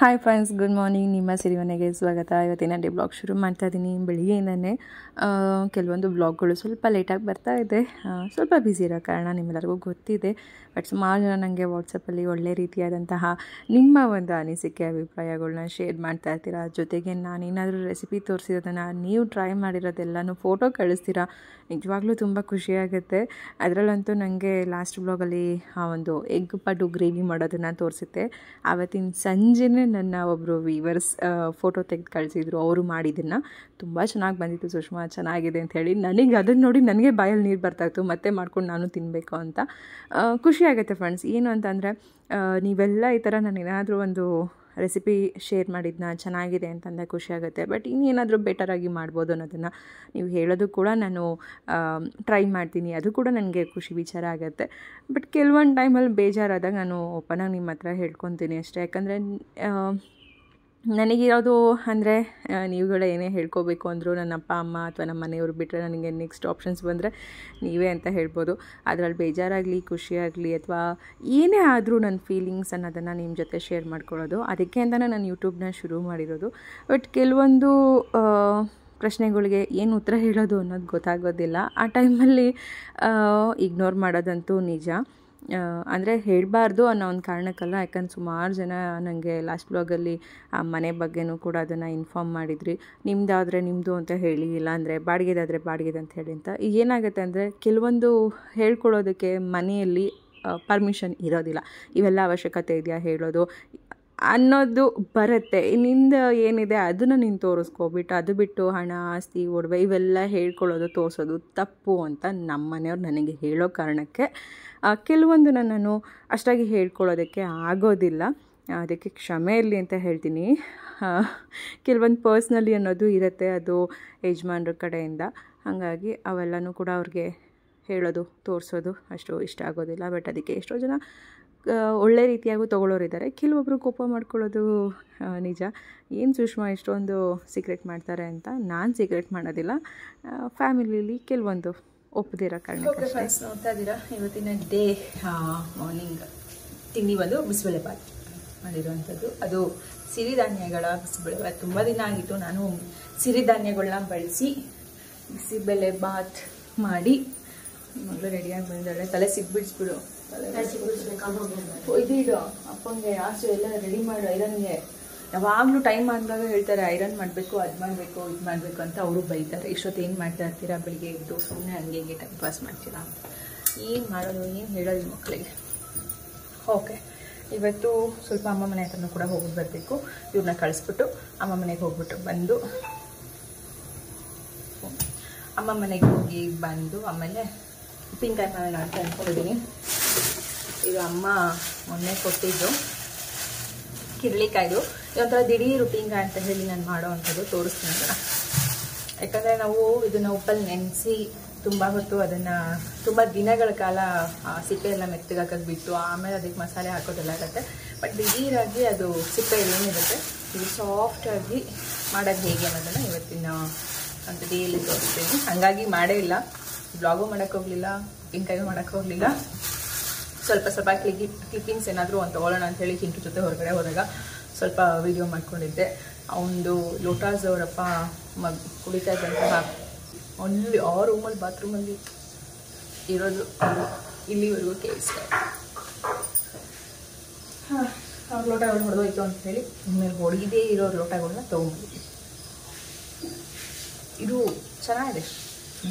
Hi friends, good morning. ನಿಮ್ಮ ಸಿರಿಮನೆಗೆ ಸ್ವಾಗತ. ಇವತ್ತಿನ ಡೇ ಬ್ಲಾಗ್ ಶುರು ಮಾಡ್ತಾ ಇದ್ದೀನಿ. ಬೆಳಿಗ್ಗೆಯಿಂದನೇ ಕೆಲವೊಂದು ಬ್ಲಾಗ್ಗಳು ಸ್ವಲ್ಪ ಲೇಟಾಗಿ ಬರ್ತಾ ಇದೆ. ಸ್ವಲ್ಪ ಬ್ಯುಸಿ ಇರೋ ಕಾರಣ ನಿಮ್ಮೆಲ್ಲರಿಗೂ ಗೊತ್ತಿದೆ. ಬಟ್ ಸುಮಾರು ಜನ ನನಗೆ ವಾಟ್ಸಪ್ಪಲ್ಲಿ ಒಳ್ಳೆ ರೀತಿಯಾದಂತಹ ನಿಮ್ಮ ಒಂದು ಅನಿಸಿಕೆ ಅಭಿಪ್ರಾಯಗಳನ್ನ ಶೇರ್ ಮಾಡ್ತಾ ಇರ್ತೀರಾ. ಜೊತೆಗೆ ನಾನೇನಾದರೂ ರೆಸಿಪಿ ತೋರಿಸಿರೋದನ್ನು ನೀವು ಟ್ರೈ ಮಾಡಿರೋದೆಲ್ಲನೂ ಫೋಟೋ ಕಳಿಸ್ತೀರಾ. ನಿಜವಾಗ್ಲೂ ತುಂಬ ಖುಷಿಯಾಗುತ್ತೆ. ಅದರಲ್ಲಂತೂ ನನಗೆ ಲಾಸ್ಟ್ ಬ್ಲಾಗಲ್ಲಿ ಆ ಒಂದು ಎಗ್ ಪಡ್ಡು ಗ್ರೇವಿ ಮಾಡೋದನ್ನು ತೋರಿಸುತ್ತೆ. ಆವತ್ತಿನ ಸಂಜೆನೇ ನನ್ನ ಒಬ್ಬರು ವೀವರ್ಸ್ ಫೋಟೋ ತೆಗೆದು ಕಳಿಸಿದ್ರು. ಅವರು ಮಾಡಿದ್ದನ್ನು ತುಂಬ ಚೆನ್ನಾಗಿ ಬಂದಿತ್ತು. ಸುಷ್ಮಾ ಚೆನ್ನಾಗಿದೆ ಅಂತ ಹೇಳಿ ನನಗೆ ಅದನ್ನು ನೋಡಿ ನನಗೆ ಬಾಯಲ್ಲಿ ನೀರು ಬರ್ತಾಯಿತ್ತು. ಮತ್ತೆ ಮಾಡ್ಕೊಂಡು ನಾನು ತಿನ್ನಬೇಕು ಅಂತ. ಖುಷಿಯಾಗುತ್ತೆ ಫ್ರೆಂಡ್ಸ್. ಏನು ಅಂತಂದರೆ ನೀವೆಲ್ಲ ಈ ಥರ ನಾನು ಏನಾದರೂ ಒಂದು ರೆಸಿಪಿ ಶೇರ್ ಮಾಡಿದ್ದನ್ನ ಚೆನ್ನಾಗಿದೆ ಅಂತಂದರೆ ಖುಷಿಯಾಗುತ್ತೆ. ಬಟ್ ಇನ್ನೇನಾದರೂ ಬೆಟರಾಗಿ ಮಾಡ್ಬೋದು ಅನ್ನೋದನ್ನು ನೀವು ಹೇಳೋದು ಕೂಡ ನಾನು ಟ್ರೈ ಮಾಡ್ತೀನಿ. ಅದು ಕೂಡ ನನಗೆ ಖುಷಿ ವಿಚಾರ ಆಗುತ್ತೆ. ಬಟ್ ಕೆಲವೊಂದು ಟೈಮಲ್ಲಿ ಬೇಜಾರಾದಾಗ ನಾನು ಓಪನಾಗಿ ನಿಮ್ಮ ಹತ್ರ ಹೇಳ್ಕೊತೀನಿ ಅಷ್ಟೇ. ಯಾಕಂದರೆ ನನಗಿರೋದು ಅಂದರೆ ನೀವುಗಳೇ ಏನೇ ಹೇಳ್ಕೋಬೇಕು ಅಂದರೂ ನನ್ನ ಅಪ್ಪ ಅಮ್ಮ ಅಥವಾ ನಮ್ಮ ಮನೆಯವರು ಬಿಟ್ಟರೆ ನನಗೆ ನೆಕ್ಸ್ಟ್ ಆಪ್ಷನ್ಸ್ ಬಂದರೆ ನೀವೇ ಅಂತ ಹೇಳ್ಬೋದು. ಅದರಲ್ಲಿ ಬೇಜಾರಾಗಲಿ ಖುಷಿಯಾಗಲಿ ಅಥವಾ ಏನೇ ಆದರೂ ನನ್ನ ಫೀಲಿಂಗ್ಸ್ ಅನ್ನೋದನ್ನು ನಿಮ್ಮ ಜೊತೆ ಶೇರ್ ಮಾಡ್ಕೊಳ್ಳೋದು. ಅದಕ್ಕೆ ಅಂತಲೇ ನಾನು ಯೂಟ್ಯೂಬ್ನ ಶುರು ಮಾಡಿರೋದು. ಬಟ್ ಕೆಲವೊಂದು ಪ್ರಶ್ನೆಗಳಿಗೆ ಏನು ಉತ್ತರ ಹೇಳೋದು ಅನ್ನೋದು ಗೊತ್ತಾಗೋದಿಲ್ಲ. ಆ ಟೈಮಲ್ಲಿ ಇಗ್ನೋರ್ ಮಾಡೋದಂತೂ ನಿಜ. ಅಂದರೆ ಹೇಳಬಾರ್ದು ಅನ್ನೋ ಒಂದು ಕಾರಣಕ್ಕಲ್ಲ. ಯಾಕಂದ್ರೆ ಸುಮಾರು ಜನ ನನಗೆ ಲಾಸ್ಟ್ ಬ್ಲಾಗಲ್ಲಿ ಆ ಮನೆ ಬಗ್ಗೆನೂ ಕೂಡ ಅದನ್ನು ಇನ್ಫಾರ್ಮ್ ಮಾಡಿದ್ರಿ. ನಿಮ್ಮದಾದರೆ ನಿಮ್ಮದು ಅಂತ ಹೇಳಿ, ಇಲ್ಲಾಂದರೆ ಬಾಡಿಗೆದಾದರೆ ಬಾಡಿಗೆದು ಅಂತ ಹೇಳಿ ಅಂತ. ಈಗ ಏನಾಗುತ್ತೆ ಅಂದರೆ ಕೆಲವೊಂದು ಹೇಳ್ಕೊಳ್ಳೋದಕ್ಕೆ ಮನೆಯಲ್ಲಿ ಪರ್ಮಿಷನ್ ಇರೋದಿಲ್ಲ. ಇವೆಲ್ಲ ಅವಶ್ಯಕತೆ ಇದೆಯಾ ಹೇಳೋದು ಅನ್ನೋದು ಬರುತ್ತೆ. ನಿಂದು ಏನಿದೆ ಅದನ್ನು ನೀನು ತೋರಿಸ್ಕೊಬಿಟ್ಟು ಅದು ಬಿಟ್ಟು ಹಣ ಆಸ್ತಿ ಒಡವೆ ಇವೆಲ್ಲ ಹೇಳ್ಕೊಳ್ಳೋದು ತೋರಿಸೋದು ತಪ್ಪು ಅಂತ ನಮ್ಮ ಮನೆಯವ್ರು ನನಗೆ ಹೇಳೋ ಕಾರಣಕ್ಕೆ ಕೆಲವೊಂದು ನಾನು ಅಷ್ಟಾಗಿ ಹೇಳ್ಕೊಳ್ಳೋದಕ್ಕೆ ಆಗೋದಿಲ್ಲ. ಅದಕ್ಕೆ ಕ್ಷಮೆ ಇರಲಿ ಅಂತ ಹೇಳ್ತೀನಿ. ಕೆಲವೊಂದು ಪರ್ಸ್ನಲಿ ಅನ್ನೋದು ಇರುತ್ತೆ, ಅದು ಯಜಮಾನ್ರ ಕಡೆಯಿಂದ. ಹಾಗಾಗಿ ಅವೆಲ್ಲನೂ ಕೂಡ ಅವ್ರಿಗೆ ಹೇಳೋದು ತೋರಿಸೋದು ಅಷ್ಟು ಇಷ್ಟ ಆಗೋದಿಲ್ಲ. ಬಟ್ ಅದಕ್ಕೆ ಎಷ್ಟೋ ಜನ ಒಳ್ಳೆ ರೀತಿಯಾಗೂ ತೊಗೊಳ್ಳೋರಿದ್ದಾರೆ. ಕೆಲವೊಬ್ಬರು ಕೋಪ ಮಾಡ್ಕೊಳ್ಳೋದು ನಿಜ. ಏನು ಸುಷ್ಮಾ ಇಷ್ಟೊಂದು ಸೀಕ್ರೆಟ್ ಮಾಡ್ತಾರೆ ಅಂತ. ನಾನು ಸೀಕ್ರೆಟ್ ಮಾಡೋದಿಲ್ಲ. ಫ್ಯಾಮಿಲಿಲಿ ಕೆಲವೊಂದು ಒಪ್ಪದಿರೋ ಕಾರಣಕ್ಕೆ. ಫ್ರೆಂಡ್ಸ್, ನೋಡ್ತಾ ಇದ್ದೀರಾ ಇವತ್ತಿನ ಡೇ ಮಾರ್ನಿಂಗ್ ತಿಂಡಿ ಬಂದು ಬಿಸಿಬೇಳೆಬಾತ್ ಮಾಡಿರುವಂಥದ್ದು. ಅದು ಸಿರಿಧಾನ್ಯಗಳ ಬಿಸಿಬೇಳೆಬಾತ್. ತುಂಬ ದಿನ ಆಗಿತ್ತು ನಾನು ಸಿರಿಧಾನ್ಯಗಳನ್ನ ಬಳಸಿ ಬಿಸಿಬೇಳೆಬಾತ್ ಮಾಡಿ. ಮಗಳು ರೆಡಿಯಾಗಿ ಬಂದಾಳೆ. ತಲೆ ಸಿಗ್ಬಿಡಿಸ್ಬಿಡು, ಇದಿಡು ಅಪ್ಪಂಗೆ ಆಸೆ ಎಲ್ಲ ರೆಡಿ ಮಾಡು. ಐರನ್ಗೆ ಯಾವಾಗಲೂ ಟೈಮ್ ಆದಾಗ ಹೇಳ್ತಾರೆ ಐರನ್ ಮಾಡಬೇಕು, ಅದು ಮಾಡಬೇಕು, ಇದು ಮಾಡಬೇಕು ಅಂತ ಅವರು ಬೈತಾರೆ. ಇಷ್ಟೊತ್ತು ಏನು ಮಾಡ್ತಾ ಇರ್ತೀರಾ ಬೆಳಿಗ್ಗೆ ಎದ್ದು? ಸುಮ್ಮನೆ ಹಂಗೆ ಹಿಂಗೆ ಟೈಮ್ ಪಾಸ್ ಮಾಡ್ತೀರಾ? ಏನು ಮಾಡೋದು, ಏನು ಹೇಳೋದು ಮಕ್ಕಳಿಗೆ? ಓಕೆ, ಇವತ್ತು ಸ್ವಲ್ಪ ಅಮ್ಮ ಮನೆ ಹತ್ರನೂ ಕೂಡ ಹೋಗಿ ಬರಬೇಕು. ಇವ್ರನ್ನ ಕಳಿಸ್ಬಿಟ್ಟು ಅಮ್ಮ ಮನೆಗೆ ಹೋಗ್ಬಿಟ್ಟು ಬಂದು ಅಮ್ಮ ಮನೆಗೆ ಹೋಗಿ ಬಂದು ಆಮೇಲೆ ಉಪ್ಪಿನಕಾಯಿ ಮಾಡೋಣ ಅಂತ ಅಂದ್ಕೊಂಡಿದ್ದೀನಿ. ಇದು ಅಮ್ಮ ಮೊನ್ನೆ ಕೊಟ್ಟಿದ್ದು ಕಿರ್ಳಿಕಾಯ್ದು. ಇದೊಂಥರ ದಿಢೀರ್ ಉಪ್ಪಿನಕಾಯಿ ಅಂತ ಹೇಳಿ ನಾನು ಮಾಡೋ ಅಂಥದ್ದು ತೋರಿಸ್ತೀನಿ ಅದನ್ನು. ಯಾಕಂದರೆ ನಾವು ಇದನ್ನು ಉಪ್ಪಲ್ಲಿ ನೆನೆಸಿ ತುಂಬ ಹೊತ್ತು ಅದನ್ನು ತುಂಬ ದಿನಗಳ ಕಾಲ ಸಿಪ್ಪೆ ಎಲ್ಲ ಮೆತ್ತಗಾಕಕ್ಕೆ ಬಿಟ್ಟು ಆಮೇಲೆ ಅದಕ್ಕೆ ಮಸಾಲೆ ಹಾಕೋದೆಲ್ಲ ಇರುತ್ತೆ. ಬಟ್ ದಿಢೀರಾಗಿ ಅದು ಸಿಪ್ಪೆ ಏನಿರುತ್ತೆ ಇದು ಸಾಫ್ಟಾಗಿ ಮಾಡೋದು ಹೇಗೆ ಅನ್ನೋದನ್ನು ಇವತ್ತಿನ ಅಂತ ಡೇಲಿ ತೋರಿಸ್ತೀನಿ. ಹಾಗಾಗಿ ಮಾಡೇ ಇಲ್ಲ, ಬ್ಲಾಗು ಮಾಡೋಕ್ಕೆ ಹೋಗಲಿಲ್ಲ, ಉಪ್ಪಿನಕಾಯಿ ಮಾಡೋಕ್ಕೆ ಹೋಗಲಿಲ್ಲ. ಸ್ವಲ್ಪ ಕ್ಲಿಪ್ಪಿಂಗ್ಸ್ ಏನಾದರೂ ಒಂದು ತೊಗೊಳ್ಳೋಣ ಅಂಥೇಳಿ ಚಿಂಟು ಜೊತೆ ಹೊರಗಡೆ ಹೋದಾಗ ಸ್ವಲ್ಪ ವೀಡಿಯೋ ಮಾಡ್ಕೊಂಡಿದ್ದೆ. ಅವನದು ಲೋಟಾಸ್ ಅವರಪ್ಪ ಕುಡಿತಾ ಇದ್ದಂತಹ ಅಲ್ಲಿ ಆ ರೂಮಲ್ಲಿ ಬಾತ್ರೂಮಲ್ಲಿ ಇರೋದು ಇಲ್ಲಿವರೆಗೂ ಕೇಳಿಸ್ತಾ ಇದೆ. ಅವ್ರ ಲೋಟಗಳು ಹೊಡೆದೋಯ್ತು ಅಂತ ಹೇಳಿ ಇನ್ಮೇಲೆ ಹೊಡೆದೇ ಇರೋ ಲೋಟಗಳನ್ನ ತೊಗೊಂಡ್ಬಿಟ್ಟಿದ್ವಿ. ಇದು ಚೆನ್ನಾಗಿದೆ,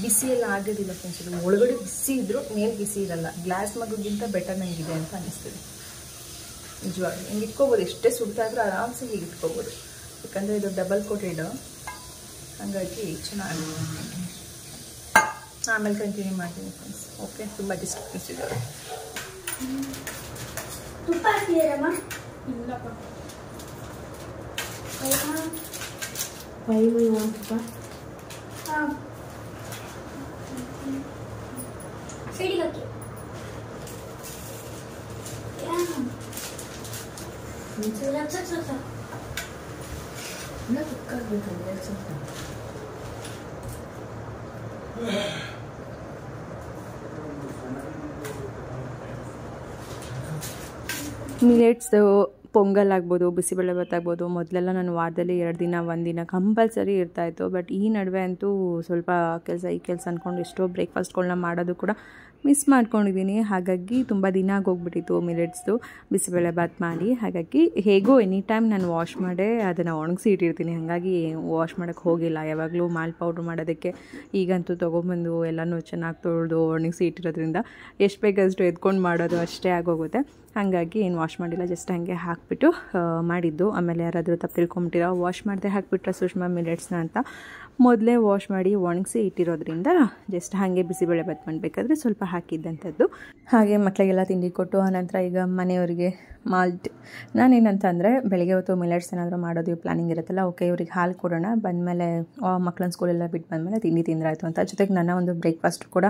ಬಿಸಿ ಎಲ್ಲ ಆಗೋದಿಲ್ಲ ಫ್ರೆಂಡ್ಸ್. ಇದು ಒಳಗಡೆ ಬಿಸಿ ಇದ್ದರೂ ಮೇಲೆ ಬಿಸಿ ಇರಲ್ಲ. ಗ್ಲಾಸ್ ಮಗುಗಿಂತ ಬೆಟರ್ ನನಗಿದೆ ಅಂತ ಅನ್ನಿಸ್ತಿದೆ ನಿಜವಾಗ್ಲೂ. ಹಿಂಗೆ ಇಟ್ಕೋಬೋದು, ಎಷ್ಟೇ ಸುಡ್ತಾ ಇದ್ರೂ ಆರಾಮ್ಸೆ ಹೀಗೆ ಇಟ್ಕೋಬೋದು. ಯಾಕಂದರೆ ಇದು ಡಬಲ್ ಕೋಟೆಡ್, ಹಾಗಾಗಿ ಚೆನ್ನಾಗಿದೆ. ಆಮೇಲೆ ಕಂಟಿನ್ಯೂ ಮಾಡ್ತೀನಿ ಫ್ರೆಂಡ್ಸ್. ಓಕೆ, ತುಂಬ ಡಿಸ್ಟರ್ಬೆನ್ಸ್ ಇದೆ. ತುಪ್ಪ ಹಾಕ್ತೀರಮ್ಮ? ಇಲ್ಲಪ್ಪ, ತುಪ್ಪ. ಹಾಂ, ಸಿಡಿಗೆ ಹಾಕಿ. ಇಲ್ಲ ತುಕ್ಕಾಗಬೇಕಂದ್ರೆ ಸ್ವಲ್ಪ ಮಿಲೆಟ್ಸ್ ಪೊಂಗಲ್ ಆಗ್ಬೋದು, ಬಿಸಿಬೇಳೆಭಾತ್ ಆಗ್ಬೋದು, ಮೊದಲೆಲ್ಲ ನಾನು ವಾರದಲ್ಲಿ 2 ದಿನ 1 ದಿನ ಕಂಪಲ್ಸರಿ ಇರ್ತಾಯಿತ್ತು. ಬಟ್ ಈ ನಡುವೆ ಅಂತೂ ಸ್ವಲ್ಪ ಈ ಕೆಲಸ ಅಂದ್ಕೊಂಡು ಎಷ್ಟೋ ಬ್ರೇಕ್ಫಾಸ್ಟ್ಗಳನ್ನ ಮಾಡೋದು ಕೂಡ ಮಿಸ್ ಮಾಡ್ಕೊಂಡಿದ್ದೀನಿ. ಹಾಗಾಗಿ ತುಂಬ ದಿನ ಆಗೋಗ್ಬಿಟ್ಟಿತ್ತು ಮಿಲೆಟ್ಸ್ದು ಬಿಸಿಬೇಳೆಭಾತ್ ಮಾಡಿ. ಹಾಗಾಗಿ ಹೇಗೋ ಎನಿ ಟೈಮ್ ನಾನು ವಾಶ್ ಮಾಡೇ ಅದನ್ನು ಒಣಗಿಸಿ ಇಟ್ಟಿರ್ತೀನಿ. ಹಾಗಾಗಿ ವಾಶ್ ಮಾಡೋಕ್ಕೆ ಹೋಗಿಲ್ಲ. ಯಾವಾಗಲೂ ಮಾಲ್ ಪೌಡ್ರ್ ಮಾಡೋದಕ್ಕೆ ಈಗಂತೂ ತೊಗೊಂಬಂದು ಎಲ್ಲನೂ ಚೆನ್ನಾಗಿ ತೊಳೆದು ಒಣಗಿಸಿ ಇಟ್ಟಿರೋದ್ರಿಂದ ಎಷ್ಟು ಬೇಕಷ್ಟು ಎತ್ಕೊಂಡು ಮಾಡೋದು ಅಷ್ಟೇ ಆಗೋಗುತ್ತೆ. ಹಾಗಾಗಿ ಏನು ವಾಶ್ ಮಾಡಿಲ್ಲ, ಜಸ್ಟ್ ಹಾಗೆ ಹಾಕಿಬಿಟ್ಟು ಮಾಡಿದ್ದು. ಆಮೇಲೆ ಯಾರಾದರೂ ತಪ್ಪು ತಿಳ್ಕೊಂಬಿಟ್ಟಿರೋ ವಾಶ್ ಮಾಡದೆ ಹಾಕಿಬಿಟ್ರೆ ಸುಷ್ಮಾ ಮಿಲೆಟ್ಸ್ನ ಅಂತ ಮೊದಲೇ ವಾಶ್ ಮಾಡಿ ಒಣಗಿಸಿ ಇಟ್ಟಿರೋದ್ರಿಂದ ಜಸ್ಟ್ ಹಾಗೆ ಬಿಸಿಬೇಳೆಭಾತ್ ಮಾಡಬೇಕಾದ್ರೆ ಸ್ವಲ್ಪ ಹಾಕಿದ್ದಂಥದ್ದು. ಹಾಗೆ ಮಕ್ಕಳಿಗೆಲ್ಲ ತಿಂಡಿ ಕೊಟ್ಟು ಆನಂತರ ಈಗ ಮನೆಯವರಿಗೆ ಮಾಲ್ಟ್ ನಾನೇನಂತ ಅಂದರೆ ಬೆಳಗ್ಗೆ ಹೊತ್ತು ಮಿಲೆಟ್ಸ್ ಏನಾದರೂ ಮಾಡೋದು ಪ್ಲಾನಿಂಗ್ ಇರುತ್ತಲ್ಲ, ಓಕೆ ಇವ್ರಿಗೆ ಹಾಲು ಕೊಡೋಣ, ಬಂದಮೇಲೆ ಮಕ್ಕಳನ್ನ ಸ್ಕೂಲೆಲ್ಲ ಬಿಟ್ಟು ಬಂದಮೇಲೆ ತಿಂಡಿ ತಿಂದ್ರಾಯ್ತು ಅಂತ. ಜೊತೆಗೆ ನನ್ನ ಒಂದು ಬ್ರೇಕ್ಫಾಸ್ಟ್ ಕೂಡ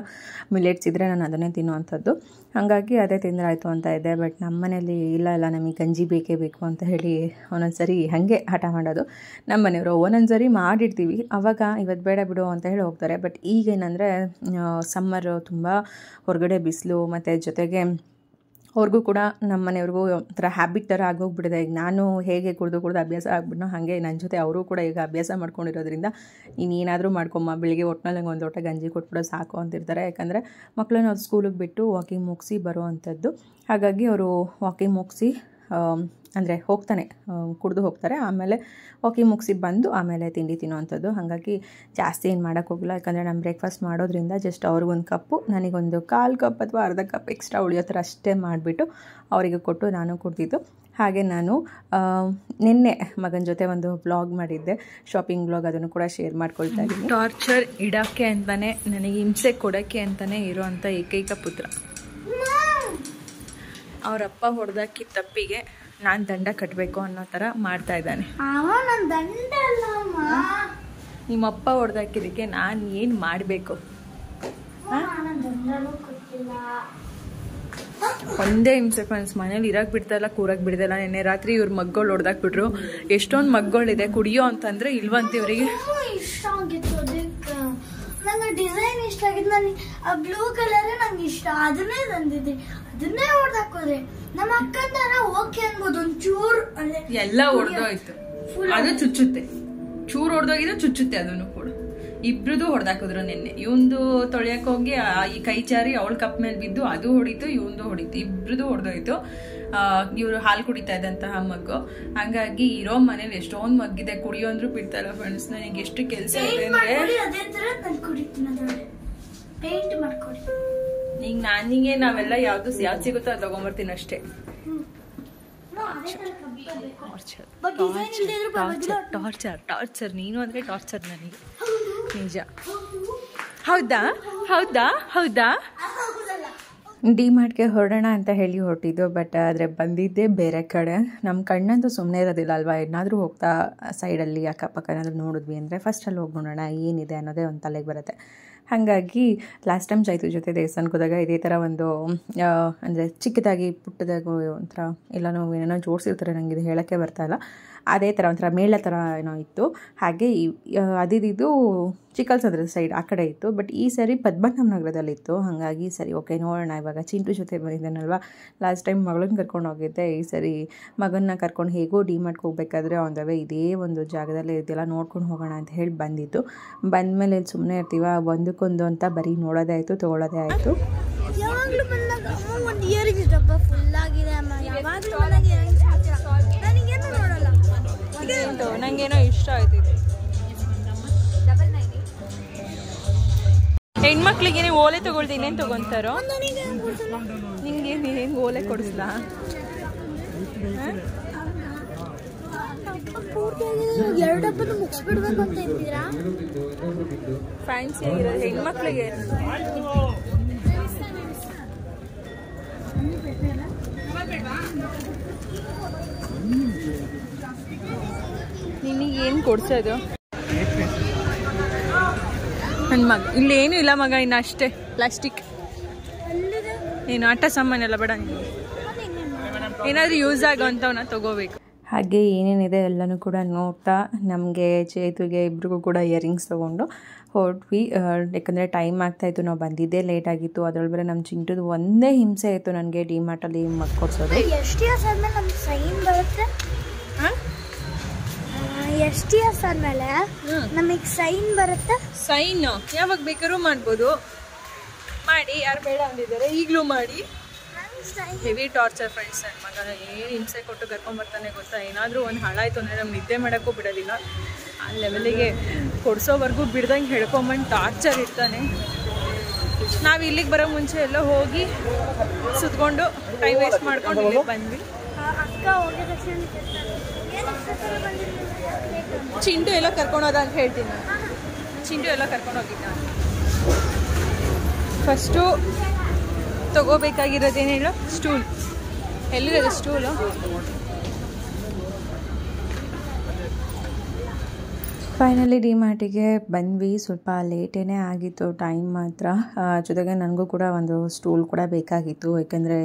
ಮಿಲೆಟ್ಸ್ ಇದ್ದರೆ ನಾನು ಅದನ್ನೇ ತಿನ್ನುವಂಥದ್ದು. ಹಾಗಾಗಿ ಅದೇ ತಿಂದ್ರಾಯ್ತು ಅಂತ ಇದೆ. ಬಟ್ ನಮ್ಮ ಮನೇಲಿ ಇಲ್ಲ ನಮಗೆ ಗಂಜಿ ಬೇಕೇ ಬೇಕು ಅಂತ ಹೇಳಿ ಒಂದೊಂದು ಸರಿ ಹಾಗೆ ಹಠ ಮಾಡೋದು. ನಮ್ಮ ಮನೆಯವರು ಒಂದೊಂದು ಸರಿ ಮಾಡಿರ್ತೀವಿ, ಆವಾಗ ಇವತ್ತು ಬೇಡ ಬಿಡು ಅಂತ ಹೇಳಿ ಹೋಗ್ತಾರೆ. ಬಟ್ ಈಗೇನೆಂದರೆ ಸಮ್ಮರ್ ತುಂಬ ಹೊರಗಡೆ ಬಿಸಿಲು, ಮತ್ತು ಜೊತೆಗೆ ಅವ್ರಿಗೂ ಕೂಡ ನಮ್ಮ ಮನೆಯವ್ರಿಗೂ ಒಂಥರ ಹ್ಯಾಬಿಟ್ ಥರ ಆಗೋಗ್ಬಿಟ್ಟಿದೆ. ಈಗ ನಾನು ಹೇಗೆ ಕುಡಿದು ಅಭ್ಯಾಸ ಆಗ್ಬಿಟ್ಟು ಹಾಗೆ ನನ್ನ ಜೊತೆ ಅವರು ಕೂಡ ಈಗ ಅಭ್ಯಾಸ ಮಾಡ್ಕೊಂಡಿರೋದ್ರಿಂದ ನೀನೇನಾದರೂ ಮಾಡ್ಕೊಮ್ಮ, ಬೆಳಿಗ್ಗೆ ಒಟ್ಟಿನಲ್ಲಿ ನಂಗೆ ಒಂದು ಲೋಟ ಗಂಜಿ ಕೊಟ್ಬಿಡೋ ಸಾಕು ಅಂತಿರ್ತಾರೆ. ಯಾಕಂದರೆ ಮಕ್ಕಳನ್ನ ಅವ್ರು ಸ್ಕೂಲಿಗೆ ಬಿಟ್ಟು ವಾಕಿಂಗ್ ಮುಗಿಸಿ ಬರೋ ಅಂಥದ್ದು. ಹಾಗಾಗಿ ಅವರು ವಾಕಿಂಗ್ ಮುಗಿಸಿ ಅಂದರೆ ಹೋಗ್ತಾನೆ ಕುಡಿದು ಹೋಗ್ತಾರೆ, ಆಮೇಲೆ ವಾಕಿಂಗ್ ಮುಗಿಸಿ ಬಂದು ಆಮೇಲೆ ತಿಂಡಿ ತಿನ್ನೋವಂಥದ್ದು. ಹಾಗಾಗಿ ಜಾಸ್ತಿ ಏನು ಮಾಡೋಕ್ಕೋಗಿಲ್ಲ. ಯಾಕಂದರೆ ನಾನು ಬ್ರೇಕ್ಫಾಸ್ಟ್ ಮಾಡೋದ್ರಿಂದ ಜಸ್ಟ್ ಅವ್ರಿಗೊಂದು ಕಪ್ಪು, ನನಗೊಂದು 1/4 ಕಪ್ ಅಥವಾ ಅರ್ಧ ಕಪ್ ಎಕ್ಸ್ಟ್ರಾ ಉಳಿಯೋ ಥರ ಅಷ್ಟೇ ಮಾಡಿಬಿಟ್ಟು ಅವರಿಗೆ ಕೊಟ್ಟು ನಾನು ಕುಡ್ದಿದ್ದು. ಹಾಗೆ ನಾನು ನಿನ್ನೆ ಮಗನ ಜೊತೆ ಒಂದು ವ್ಲಾಗ್ ಮಾಡಿದ್ದೆ, ಶಾಪಿಂಗ್ ವ್ಲಾಗ್, ಅದನ್ನು ಕೂಡ ಶೇರ್ ಮಾಡ್ಕೊಳ್ತಾ ಇದ್ದೀನಿ. ಟಾರ್ಚರ್ ಇಡೋಕ್ಕೆ ಅಂತಲೇ, ನನಗೆ ಹಿಂಸೆ ಕೊಡೋಕ್ಕೆ ಅಂತಲೇ ಇರೋವಂಥ ಏಕೈಕ ಪುತ್ರ. ಅವರಪ್ಪ ಹೊಡೆದಾಕಿ ತಪ್ಪಿಗೆ ನಾನು ದಂಡ ಕಟ್ಟಬೇಕು ಅನ್ನೋ ಥರ ಮಾಡ್ತಾ ಇದ್ದಾನೆ. ನಿಮ್ಮಪ್ಪ ಹೊಡೆದಾಕಿದ್ದಕ್ಕೆ ನಾನು ಏನು ಮಾಡಬೇಕು? ಒಂದೇ ಹಿಂಸೆ ಫ್ರೆಂಡ್ಸ್, ಮನೇಲಿ ಇರಕ್ಕೆ ಬಿಡ್ತಾಯಿಲ್ಲ, ಕೂರಕ್ಕೆ ಬಿಡ್ತಾಯಿಲ್ಲ. ನಿನ್ನೆ ರಾತ್ರಿ ಇವ್ರ ಮಗ್ಗಳು ಹೊಡೆದಾಕ್ಬಿಟ್ರು. ಎಷ್ಟೊಂದು ಮಗ್ಗಳಿದೆ, ಕುಡಿಯೋ ಅಂತಂದರೆ ಇಲ್ವಂತ ಇವರಿಗೆ. ಇಷ್ಟ ಆಗಿತ್ತು ನಂಗೆ ಡಿಸೈನ್ ಇಷ್ಟ ಆಗಿದ್ದು. ನನಗೆ ಆ ಬ್ಲೂ ಕಲರ್ ನಂಗೆ ಇಷ್ಟ, ಅದನ್ನೇ ತಂದಿದ್ದೆ, ಅದನ್ನೇ ಹೊಡೆದಾಕೋದೆ. ನಮ್ಮ ಅಕ್ಕಂದಾರ ಓಕೆ ಅನ್ಬೋದು, ಒಂಚೂರು ಎಲ್ಲ ಹೊಡೆದೋಯ್ತು, ಅದು ಚುಚ್ಚುತ್ತೆ, ಚೂರು ಹೊಡೆದೋಗಿದ್ರೆ ಚುಚ್ಚುತ್ತೆ ಅದನ್ನು ಕೂಡ. ಇಬ್ರದ್ದು ಹೊಡೆದಾಕಿದ್ರು ನಿನ್ನೆ. ಇವಂದು ತೊಳೆಯಕ್ಕೆ ಹೋಗಿ ಈ ಕೈ ಚಾರಿ ಅವಳ ಕಪ್ ಮೇಲೆ ಬಿದ್ದು ಅದು ಹೊಡಿತು, ಇವಂದು ಹೊಡಿತು, ಇಬ್ರದ್ದು ಹೊಡೆದೋಯ್ತು. ಇವರು ಹಾಲು ಕುಡಿತಾ ಇದ್ದಂತಹ ಮಗ್ಗು. ಹಂಗಾಗಿ ಇರೋ ಮನೇಲಿ ಎಷ್ಟೊಂದು ಮಗ್ಗಿದೆ, ಕುಡಿಯೋ ಅಂದ್ರೂ ಬಿಡ್ತಾ ಇಲ್ಲ ಫ್ರೆಂಡ್ಸ್. ನನಗೆ ಎಷ್ಟು ಕೆಲಸ ಇದೆ ಅಂದ್ರೆ ಈಗ ನಾನಿಗೆ ನಾವೆಲ್ಲ ಯಾವ್ದು ಸಿಗುತ್ತೋ ಅದು ತಗೊಂಬರ್ತೀನಿ ಅಷ್ಟೇ. ಟಾರ್ಚರ್ ಟಾರ್ಚರ್ ನೀನು ಅಂದ್ರೆ ಟಾರ್ಚರ್ ನನಗೆ, ನಿಜ. ಹೌದಾ ಹೌದಾ ಹೌದಾ ಡಿಮಾರ್ಟ್ಗೆ ಹೊರಡೋಣ ಅಂತ ಹೇಳಿ ಹೊರಟಿದ್ದು. ಬಟ್ ಆದರೆ ಬಂದಿದ್ದೇ ಬೇರೆ ಕಡೆ. ನಮ್ಮ ಕಣ್ಣಂತೂ ಸುಮ್ಮನೆ ಇರೋದಿಲ್ಲ ಅಲ್ವಾ. ಏನಾದರೂ ಹೋಗ್ತಾ ಸೈಡಲ್ಲಿ ಅಕ್ಕಪಕ್ಕ ಏನಾದರೂ ನೋಡಿದ್ವಿ ಅಂದರೆ ಫಸ್ಟ್ ಅಲ್ಲಿ ಹೋಗಿ ನೋಡೋಣ ಏನಿದೆ ಅನ್ನೋದೇ ಒಂದು ತಲೆಗೆ ಬರುತ್ತೆ. ಹಾಗಾಗಿ ಲಾಸ್ಟ್ ಟೈಮ್ ಚೈತು ಜೊತೆ ದೇವಸ್ಥಾನಕ್ಕೆ ಹೋದಾಗ ಇದೇ ಥರ ಒಂದು ಅಂದರೆ ಚಿಕ್ಕದಾಗಿ ಪುಟ್ಟದಾಗಿ ಒಂಥರ ಎಲ್ಲನೋ ಏನೇನೋ ಜೋಡಿಸಿರ್ತಾರೆ, ನನಗೆ ಇದು ಹೇಳೋಕ್ಕೆ ಬರ್ತಾಯಿಲ್ಲ. ಅದೇ ಥರ ಒಂಥರ ಮೇಳ ಥರ ಏನೋ ಇತ್ತು. ಹಾಗೆ ಅದಿದ್ದು ಚಿಕ್ಕಲ್ಸಂದ್ರ ಸೈಡ್ ಆ ಕಡೆ ಇತ್ತು. ಬಟ್ ಈ ಸರಿ ಪದ್ಮನಾಭ ನಗರದಲ್ಲಿತ್ತು. ಹಾಗಾಗಿ ಸರಿ ಓಕೆ ನೋಡೋಣ. ಇವಾಗ ಚಿಂಟು ಜೊತೆ ಬಂದಿದ್ದಾನಲ್ವ, ಲಾಸ್ಟ್ ಟೈಮ್ ಮಗಳನ್ನ ಕರ್ಕೊಂಡು ಹೋಗಿದ್ದೆ, ಈ ಸರಿ ಮಗನ್ನ ಕರ್ಕೊಂಡು ಹೇಗೋ ಡಿಮಾರ್ಟ್ಗೆ ಹೋಗ್ಬೇಕಾದ್ರೆ ಒಂದವೇ ಇದೇ ಒಂದು ಜಾಗದಲ್ಲೇ ಇದೆಲ್ಲ ನೋಡ್ಕೊಂಡು ಹೋಗೋಣ ಅಂತ ಹೇಳಿ ಬಂದಿದ್ದು. ಬಂದಮೇಲೆ ಸುಮ್ಮನೆ ಇರ್ತೀವ, ಒಂದಕ್ಕೊಂದು ಅಂತ ಬರೀ ನೋಡೋದೇ ಆಯಿತು, ತೊಗೊಳೋದೇ ಆಯಿತು. ಯಾವಾಗಲೂ ಬಂದಾಗ ಒಂದು ಇಯರಿಂಗ್ಸ್ ಡಬ್ಬ ಫುಲ್ ಆಗಿದೆ ಅಮ್ಮ. ಯಾವಾಗಲೂ ಬಂದಾಗ ಇಯರಿಂಗ್ಸ್ ಹಾಕ್ತೀರಾ, ನನಗೇನು ನೋಡಲ್ಲ. ನಂಗೇನೋ ಇಷ್ಟ ಆಯ್ತಿದೆ. ಹೆಣ್ಮಕ್ಳಿಗೆ ನೀವು ಓಲೆ ತಗೊಳ್ತೀನಿ, ಇನ್ನೇನು ತಗೊಂತಾರೋ? ನಿಂಗೆ ನೀನು ಓಲೆ ಕೊಡಿಸ್ಲಾ? ಎರಡು ಡಬ್ಬನ ಮುಗಿಸ್ಬಿಡ್ಬೇಕು ಅಂತ ಇದ್ದೀರಾ? ಫ್ಯಾನ್ಸಿ ಆಗಿರೋದು ಹೆಣ್ಮಕ್ಳಿಗೆ. ನಿನಗೆ ಏನು ಕೊಡ್ಸೋದು? ನನ್ನ ಮಗ ಇಲ್ಲೇನು ಇಲ್ಲ ಮಗ, ಇನ್ನು ಅಷ್ಟೇ ಪ್ಲಾಸ್ಟಿಕ್. ಏನು ಆಟ ಸಾಮಾನೆಲ್ಲ ಬೇಡ, ಏನಾದರೂ ಯೂಸ್ ಆಗೋ ಅಂಥವನ್ನ ತಗೋಬೇಕು. ಹಾಗೆ ಏನೇನಿದೆ ಎಲ್ಲನೂ ಕೂಡ ನೋಡ್ತಾ ನಮಗೆ ಚೇತುಗೆ ಇಬ್ರಿಗೂ ಕೂಡ ಇಯರಿಂಗ್ಸ್ ತೊಗೊಂಡು ಹೊರಟ್ವಿ. ಯಾಕಂದರೆ ಟೈಮ್ ಆಗ್ತಾಯಿತ್ತು, ನಾವು ಬಂದಿದ್ದೇ ಲೇಟ್ ಆಗಿತ್ತು. ಅದರೊಳಗೆ ಬೇರೆ ನಮ್ಮ ಚಿಂಟುದು ಒಂದೇ ಹಿಂಸೆ ಇತ್ತು ನನಗೆ ಡಿಮಾರ್ಟಲ್ಲಿ ಮಗ್ ಕೊಡ್ಸೋದು. ಎಷ್ಟು ಇಯರ್ಸ್ ಆದಮೇಲೆ ನಮ್ಗೆ ಸೈನ್ ಬರುತ್ತೆ? ಎಷ್ಟು ಇಯರ್ಸ್ ಆದಮೇಲೆ ನಮಗೆ ಸೈನ್ ಬರುತ್ತೆ? ಸೈನ್ ಯಾವಾಗ ಬೇಕಾದ್ರೂ ಮಾಡ್ಬೋದು, ಮಾಡಿ. ಯಾರು ಬೇಡ ಅಂದಿದ್ದಾರೆ ಈಗಲೂ ಮಾಡಿ. Heavy torture friends. ನನ್ನ ಮಗ ಏನು ಹಿಂಸೆ ಕೊಟ್ಟು ಕರ್ಕೊಂಬರ್ತಾನೆ ಗೊತ್ತಾ. ಏನಾದರೂ ಒಂದು ಹಾಳಾಯಿತು ಅಂದರೆ ನಮ್ಗೆ ನಿದ್ದೆ ಮಾಡೋಕ್ಕೂ ಬಿಡೋದಿಲ್ಲ. ಆ ಲೆವೆಲಿಗೆ ಕೊಡಿಸೋವರೆಗೂ ಬಿಡ್ದಂಗೆ ಹೇಳ್ಕೊಂಬಂದು ಟಾರ್ಚರ್ ಇರ್ತಾನೆ. ನಾವು ಇಲ್ಲಿಗೆ ಬರೋ ಮುಂಚೆ ಎಲ್ಲ ಹೋಗಿ ಸುತ್ಕೊಂಡು ಟೈಮ್ ವೇಸ್ಟ್ ಮಾಡ್ಕೊಂಡು ಇಲ್ಲಿಗೆ ಬಂದ್ವಿ. ಅಕ್ಕ ಹೋಗಿದ ತಕ್ಷಣ ಚಿಂಟು ಎಲ್ಲ ಕರ್ಕೊಂಡೋದ ಅಂತ ಹೇಳ್ತೀನಿ ನಾನು. ಚಿಂಟು ಎಲ್ಲ ಕರ್ಕೊಂಡೋಗಿದ್ದ. ಫಸ್ಟು ತಗೋಬೇಕಾಗಿರೋದೇನು ಹೇಳು? ಸ್ಟೂಲ್. ಎಲ್ಲಿರೋದು ಸ್ಟೂಲು? ಫೈನಲಿ ಡಿಮಾರ್ಟಿಗೆ ಬಂದ್ವಿ. ಸ್ವಲ್ಪ ಲೇಟೇ ಆಗಿತ್ತು ಟೈಮ್ ಮಾತ್ರ. ಜೊತೆಗೆ ನನಗೂ ಕೂಡ ಒಂದು ಸ್ಟೂಲ್ ಕೂಡ ಬೇಕಾಗಿತ್ತು. ಯಾಕೆಂದರೆ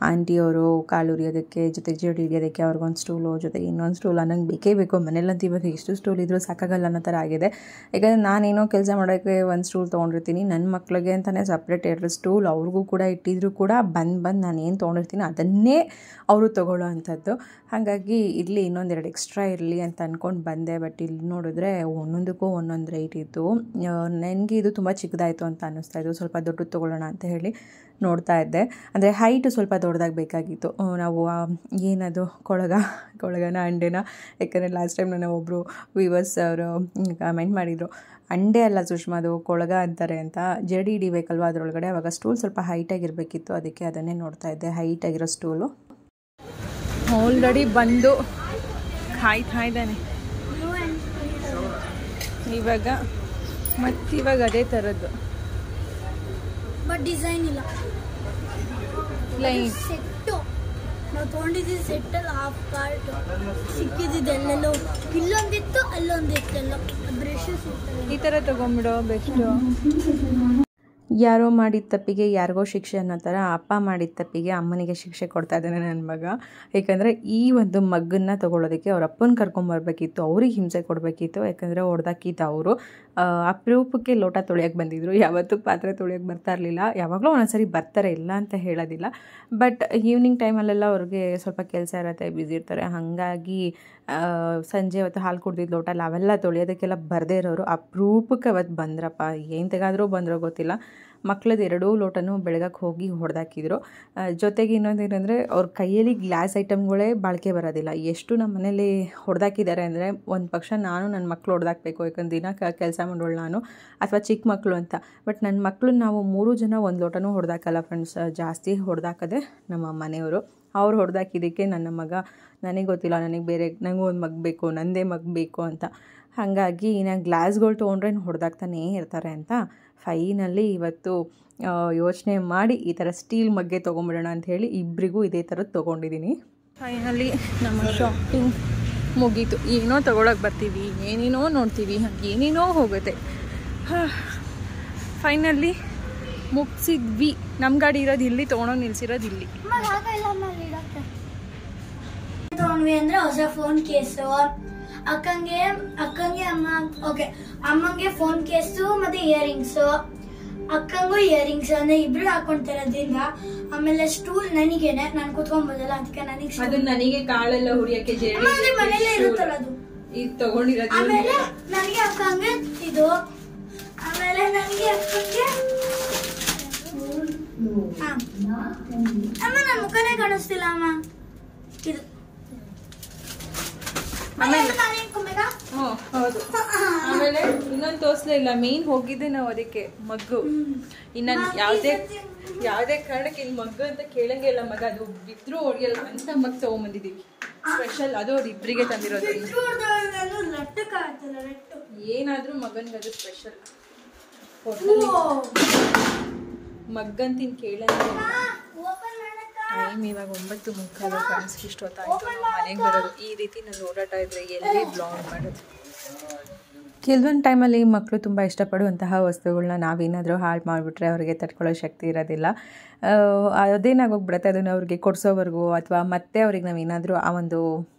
ಆಂಟಿಯವರು ಕಾಲು ಉರಿಯೋದಕ್ಕೆ, ಜೊತೆಗೆ ಜಡಿ ಹಿಡಿಯೋದಕ್ಕೆ ಅವ್ರಿಗೊಂದು ಸ್ಟೂಲು, ಜೊತೆಗೆ ಇನ್ನೊಂದು ಸ್ಟೂಲ್ ನಂಗೆ ಬೇಕೇ ಬೇಕು. ಮನೇಲಂತೂ ಇವಾಗ ಎಷ್ಟು ಸ್ಟೂಲ್ ಇದ್ರೂ ಸಾಕಾಗಲ್ಲ ಅನ್ನೋ ಥರ ಆಗಿದೆ. ಯಾಕಂದರೆ ನಾನೇನೋ ಕೆಲಸ ಮಾಡೋಕ್ಕೆ ಒಂದು ಸ್ಟೂಲ್ ತೊಗೊಂಡಿರ್ತೀನಿ, ನನ್ನ ಮಕ್ಳಿಗೆ ಅಂತಲೇ ಸಪ್ರೇಟ್ 2 ಸ್ಟೂಲ್ ಅವ್ರಿಗೂ ಕೂಡ ಇಟ್ಟಿದ್ರು ಕೂಡ ಬಂದು ನಾನು ಏನು ತೊಗೊಂಡಿರ್ತೀನಿ ಅದನ್ನೇ ಅವರು ತೊಗೊಳ್ಳೋ ಅಂಥದ್ದು. ಹಾಗಾಗಿ ಇಲ್ಲಿ ಇನ್ನೊಂದೆರಡು ಎಕ್ಸ್ಟ್ರಾ ಇರಲಿ ಅಂತ ಅಂದ್ಕೊಂಡು ಬಂದೆ. ಬಟ್ ಇಲ್ಲಿ ನೋಡಿದ್ರೆ ಒಂದೊಂದಕ್ಕೂ ಒಂದೊಂದು ರೇಟ್ ಇತ್ತು. ನನಗೆ ಇದು ತುಂಬ ಚಿಕ್ಕದಾಯಿತು ಅಂತ ಅನ್ನಿಸ್ತಾ ಇತ್ತು. ಸ್ವಲ್ಪ ದೊಡ್ಡದು ತೊಗೊಳ್ಳೋಣ ಅಂತ ಹೇಳಿ ನೋಡ್ತಾ ಇದ್ದೆ. ಅಂದರೆ ಹೈಟು ಸ್ವಲ್ಪ ದೊಡ್ಡದಾಗಿ ಬೇಕಾಗಿತ್ತು. ನಾವು ಏನದು ಕೊಳಗನ ಅಂಡೆನ, ಯಾಕಂದರೆ ಲಾಸ್ಟ್ ಟೈಮ್ ನಾನು ಒಬ್ಬರು ವಿವರ್ಸ್ ಅವರು ಕಮೆಂಟ್ ಮಾಡಿದರು, ಅಂಡೆ ಅಲ್ಲ ಸುಷ್ಮಾ ಅದು ಕೊಳಗ ಅಂತಾರೆ ಅಂತ. ಜಡಿ ಹಿಡಿಬೇಕಲ್ವ ಅದರೊಳಗಡೆ. ಆವಾಗ ಸ್ಟೂಲ್ ಸ್ವಲ್ಪ ಹೈಟಾಗಿರಬೇಕಿತ್ತು, ಅದಕ್ಕೆ ಅದನ್ನೇ ನೋಡ್ತಾ ಇದ್ದೆ, ಹೈಟಾಗಿರೋ ಸ್ಟೂಲು. ಆಲ್ರೆಡಿ ಬಂದು ಕಾಯ್ತಾ ಇದ್ದಾನೆ ಇವಾಗ. ಮತ್ತಿವಾಗ ಅದೇ ಥರದ್ದು ಬಟ್ ಡಿಸೈನ್ ಇಲ್ಲ. ಸೆಟ್ಟು ನಾವು ತೊಗೊಂಡಿದ್ದೀವಿ. ಸೆಟ್ಟಲ್ಲಿ ಹಾಫ್ ಪಾರ್ಟ್ ಸಿಕ್ಕಿದ್ದಿದ್ದು ಎಲ್ಲೆಲ್ಲೋ, ಇಲ್ಲೊಂದಿತ್ತು ಅಲ್ಲೊಂದಿತ್ತಲ್ಲ. ಬ್ರಷಸ್ ಈ ಥರ ತೊಗೊಂಬಿಡೋ ಬೆಸ್ಟು. ಯಾರೋ ಮಾಡಿದ ತಪ್ಪಿಗೆ ಯಾರಿಗೋ ಶಿಕ್ಷೆ ಅನ್ನೋ ಥರ ಅಪ್ಪ ಮಾಡಿದ ತಪ್ಪಿಗೆ ಅಮ್ಮನಿಗೆ ಶಿಕ್ಷೆ ಕೊಡ್ತಾ ಇದ್ದಾನೆ ನನ್ನ ಮಗ. ಏಕೆಂದರೆ ಈ ಒಂದು ಮಗ್ಗನ್ನು ತೊಗೊಳೋದಕ್ಕೆ ಅವ್ರ ಅಪ್ಪನ ಕರ್ಕೊಂಬರ್ಬೇಕಿತ್ತು, ಅವ್ರಿಗೆ ಹಿಂಸೆ ಕೊಡಬೇಕಿತ್ತು. ಯಾಕಂದರೆ ಹೊಡೆದಾಕಿತ್ತು ಅವರು. ಅಪರೂಪಕ್ಕೆ ಲೋಟ ತೊಳೆಯೋಕ್ಕೆ ಬಂದಿದ್ದರು. ಯಾವತ್ತೂ ಪಾತ್ರೆ ತೊಳೆಯೋಕ್ಕೆ ಬರ್ತಾ ಇರಲಿಲ್ಲ. ಯಾವಾಗಲೂ ಒಂದೊಂದ್ಸರಿ ಬರ್ತಾರೆ, ಇಲ್ಲ ಅಂತ ಹೇಳೋದಿಲ್ಲ. ಬಟ್ ಈವ್ನಿಂಗ್ ಟೈಮಲ್ಲೆಲ್ಲ ಅವ್ರಿಗೆ ಸ್ವಲ್ಪ ಕೆಲಸ ಇರುತ್ತೆ, ಬ್ಯುಸಿ ಇರ್ತಾರೆ. ಹಾಗಾಗಿ ಸಂಜೆ ಹೊತ್ತು ಹಾಲು ಕುಡ್ದಿದ್ದು ಲೋಟ ಅವೆಲ್ಲ ತೊಳೆಯೋದಕ್ಕೆಲ್ಲ ಬರದೇ ಇರೋರು ಅಪರೂಪಕ್ಕೆ ಅವತ್ತು ಬಂದ್ರಪ್ಪ. ಏನು ತೆಗಾದರೂ ಬಂದರೋ ಗೊತ್ತಿಲ್ಲ. ಮಕ್ಳದ್ದು 2 ಲೋಟನೂ ಬೆಳಗಕ್ಕೆ ಹೋಗಿ ಹೊಡೆದಾಕಿದ್ರು. ಜೊತೆಗೆ ಇನ್ನೊಂದೇನೆಂದರೆ ಅವ್ರ ಕೈಯಲ್ಲಿ ಗ್ಲಾಸ್ ಐಟಮ್ಗಳೇ ಬಾಳಿಕೆ ಬರೋದಿಲ್ಲ. ಎಷ್ಟು ನಮ್ಮ ಮನೇಲಿ ಹೊಡೆದಾಕಿದ್ದಾರೆ ಅಂದರೆ ಒಂದು ಪಕ್ಷ ನಾನು ನನ್ನ ಮಕ್ಕಳು ಹೊಡೆದಾಕಬೇಕು. ಯಾಕಂದ್ರೆ ದಿನ ಕೆಲಸ ಮಾಡೋಳು ನಾನು, ಅಥವಾ ಚಿಕ್ಕ ಮಕ್ಕಳು ಅಂತ. ಬಟ್ ನನ್ನ ಮಕ್ಕಳು ನಾವು 3 ಜನ ಒಂದು ಲೋಟನೂ ಹೊಡೆದಾಕಲ್ಲ ಫ್ರೆಂಡ್ಸ್. ಜಾಸ್ತಿ ಹೊಡೆದಾಕದೆ ನಮ್ಮ ಮನೆಯವರು. ಅವ್ರು ಹೊಡೆದಾಕಿದ್ದಕ್ಕೆ ನನ್ನ ಮಗ ನನಗೆ ಗೊತ್ತಿಲ್ಲ, ನನಗೂ ಒಂದು ಮಗ್ ಬೇಕು, ನನ್ನದೇ ಮಗ್ ಬೇಕು ಅಂತ. ಹಾಗಾಗಿ ನಾನು ಗ್ಲಾಸ್ಗಳು ತೊಗೊಂಡ್ರೆ ಹೊಡೆದಾಕ್ತಾನೇ ಇರ್ತಾರೆ ಅಂತ ಫೈನಲ್ಲಿ ಇವತ್ತು ಯೋಚನೆ ಮಾಡಿ ಈ ಥರ ಸ್ಟೀಲ್ ಮಗ್ಗೆ ತೊಗೊಂಬಿಡೋಣ ಅಂತ ಹೇಳಿ ಇಬ್ಬರಿಗೂ ಇದೇ ಥರದ್ದು ತೊಗೊಂಡಿದ್ದೀನಿ. ಫೈನಲಿ ನಮ್ಮ ಶಾಪಿಂಗ್ ಮುಗೀತು. ಏನೋ ತೊಗೊಳಕ್ಕೆ ಬರ್ತೀವಿ, ಏನೇನೋ ನೋಡ್ತೀವಿ, ಏನೇನೋ ಹೋಗುತ್ತೆ. ಫೈನಲಿ ಮುಗಿಸಿದ್ವಿ. ನಮ್ಮ ಗಾಡಿ ಇರೋದು ಇಲ್ಲಿ, ತೊಗೊಂಡೋಗಿ ನಿಲ್ಸಿರೋದು ಇಲ್ಲಿ. ತೊಗೊಂಡ್ವಿ ಅಂದರೆ ಹೊಸ ಫೋನ್ ಕೇಸು, ಅಕ್ಕಂಗೆ ಅಮ್ಮಂಗೆ ಫೋನ್ ಕೇಸು ಮತ್ತೆ ಇಯರಿಂಗ್ಸು, ಅಕ್ಕಂಗೂ ಇಯರಿಂಗ್ಸ್ ಅಂದ್ರೆ ಇಬ್ರು ಹಾಕೊಂತಿರೋದ್ರಿಂದ. ಆಮೇಲೆ ಸ್ಟೂಲ್ ನನಗೇನೆ, ನಾನು ಕುತ್ಕೊಂಬೋದಲ್ಲ ಅದಕ್ಕೆ ನನಗೆ ಕಾಳೆಲ್ಲ ಹುರಿಯಕ್ಕೆ ಮನೇಲೆ ಇರುತ್ತಲ್ಲ ಅದು ತಗೊಂಡಿರೋದು. ಆಮೇಲೆ ನನಗೆ ಅಕ್ಕಂಗೆ ಇದು, ಆಮೇಲೆ ನನಗೆ ಅಕ್ಕಂಗೆ ಅಮ್ಮ ನನ್ನ ಮುಖನೇ ಕಾಣಿಸ್ತಿಲ್ಲ ಅಮ್ಮ. ಇದು ಹೌದು. ಆಮೇಲೆ ಇನ್ನೊಂದು ತೋರಿಸ್ಲೇ ಇಲ್ಲ, ಮೇನ್ ಹೋಗಿದ್ದೆ ನಾವು ಅದಕ್ಕೆ ಮಗ್ಗು. ಇನ್ನ ಯಾವುದೇ ಕಾರಣಕ್ಕೆ ಇಲ್ಲಿ ಮಗ್ಗು ಅಂತ ಕೇಳಂಗೆ ಇಲ್ಲ. ಮಗ ಅದು ಬಿದ್ರು ಹೊಡಿಯಲ್ಲ ಅಂತ ಮಗ್ ತಗೊಂಬಂದಿದ್ದೀವಿ ಸ್ಪೆಷಲ್. ಅದು ಅವ್ರು ಇಬ್ಬರಿಗೆ ತಂದಿರೋದು. ಏನಾದ್ರೂ ಮಗನ್ಗೆ ಅದು ಸ್ಪೆಷಲ್. ಮಗ್ಗಂತಿನ ಕೇಳಂಗೆ ಟೈಮ್ ಇವಾಗ 9:30 ಫ್ರೆಂಡ್ಸ್. ಇಷ್ಟೊತ್ತಾಯ್ತು ಮನೆಗೆ ಬರೋದು. ಈ ರೀತಿ ನಾನು ಓಡಾಟ ಇದ್ರೆ ಎಲ್ಲಿ ಬ್ಲಾಗ್ ಮಾಡೋದು. ಕೆಲವೊಂದು ಟೈಮಲ್ಲಿ ಮಕ್ಕಳು ತುಂಬ ಇಷ್ಟಪಡುವಂತಹ ವಸ್ತುಗಳನ್ನ ನಾವೇನಾದರೂ ಹಾಳು ಮಾಡಿಬಿಟ್ರೆ ಅವ್ರಿಗೆ ತಡ್ಕೊಳ್ಳೋ ಶಕ್ತಿ ಇರೋದಿಲ್ಲ. ಅದೇನಾಗೋಗ್ಬಿಡುತ್ತೆ, ಅದನ್ನು ಅವ್ರಿಗೆ ಕೊಡಿಸೋವರೆಗೂ ಅಥವಾ ಮತ್ತೆ ಅವ್ರಿಗೆ ನಾವೇನಾದರೂ ಆ ಒಂದು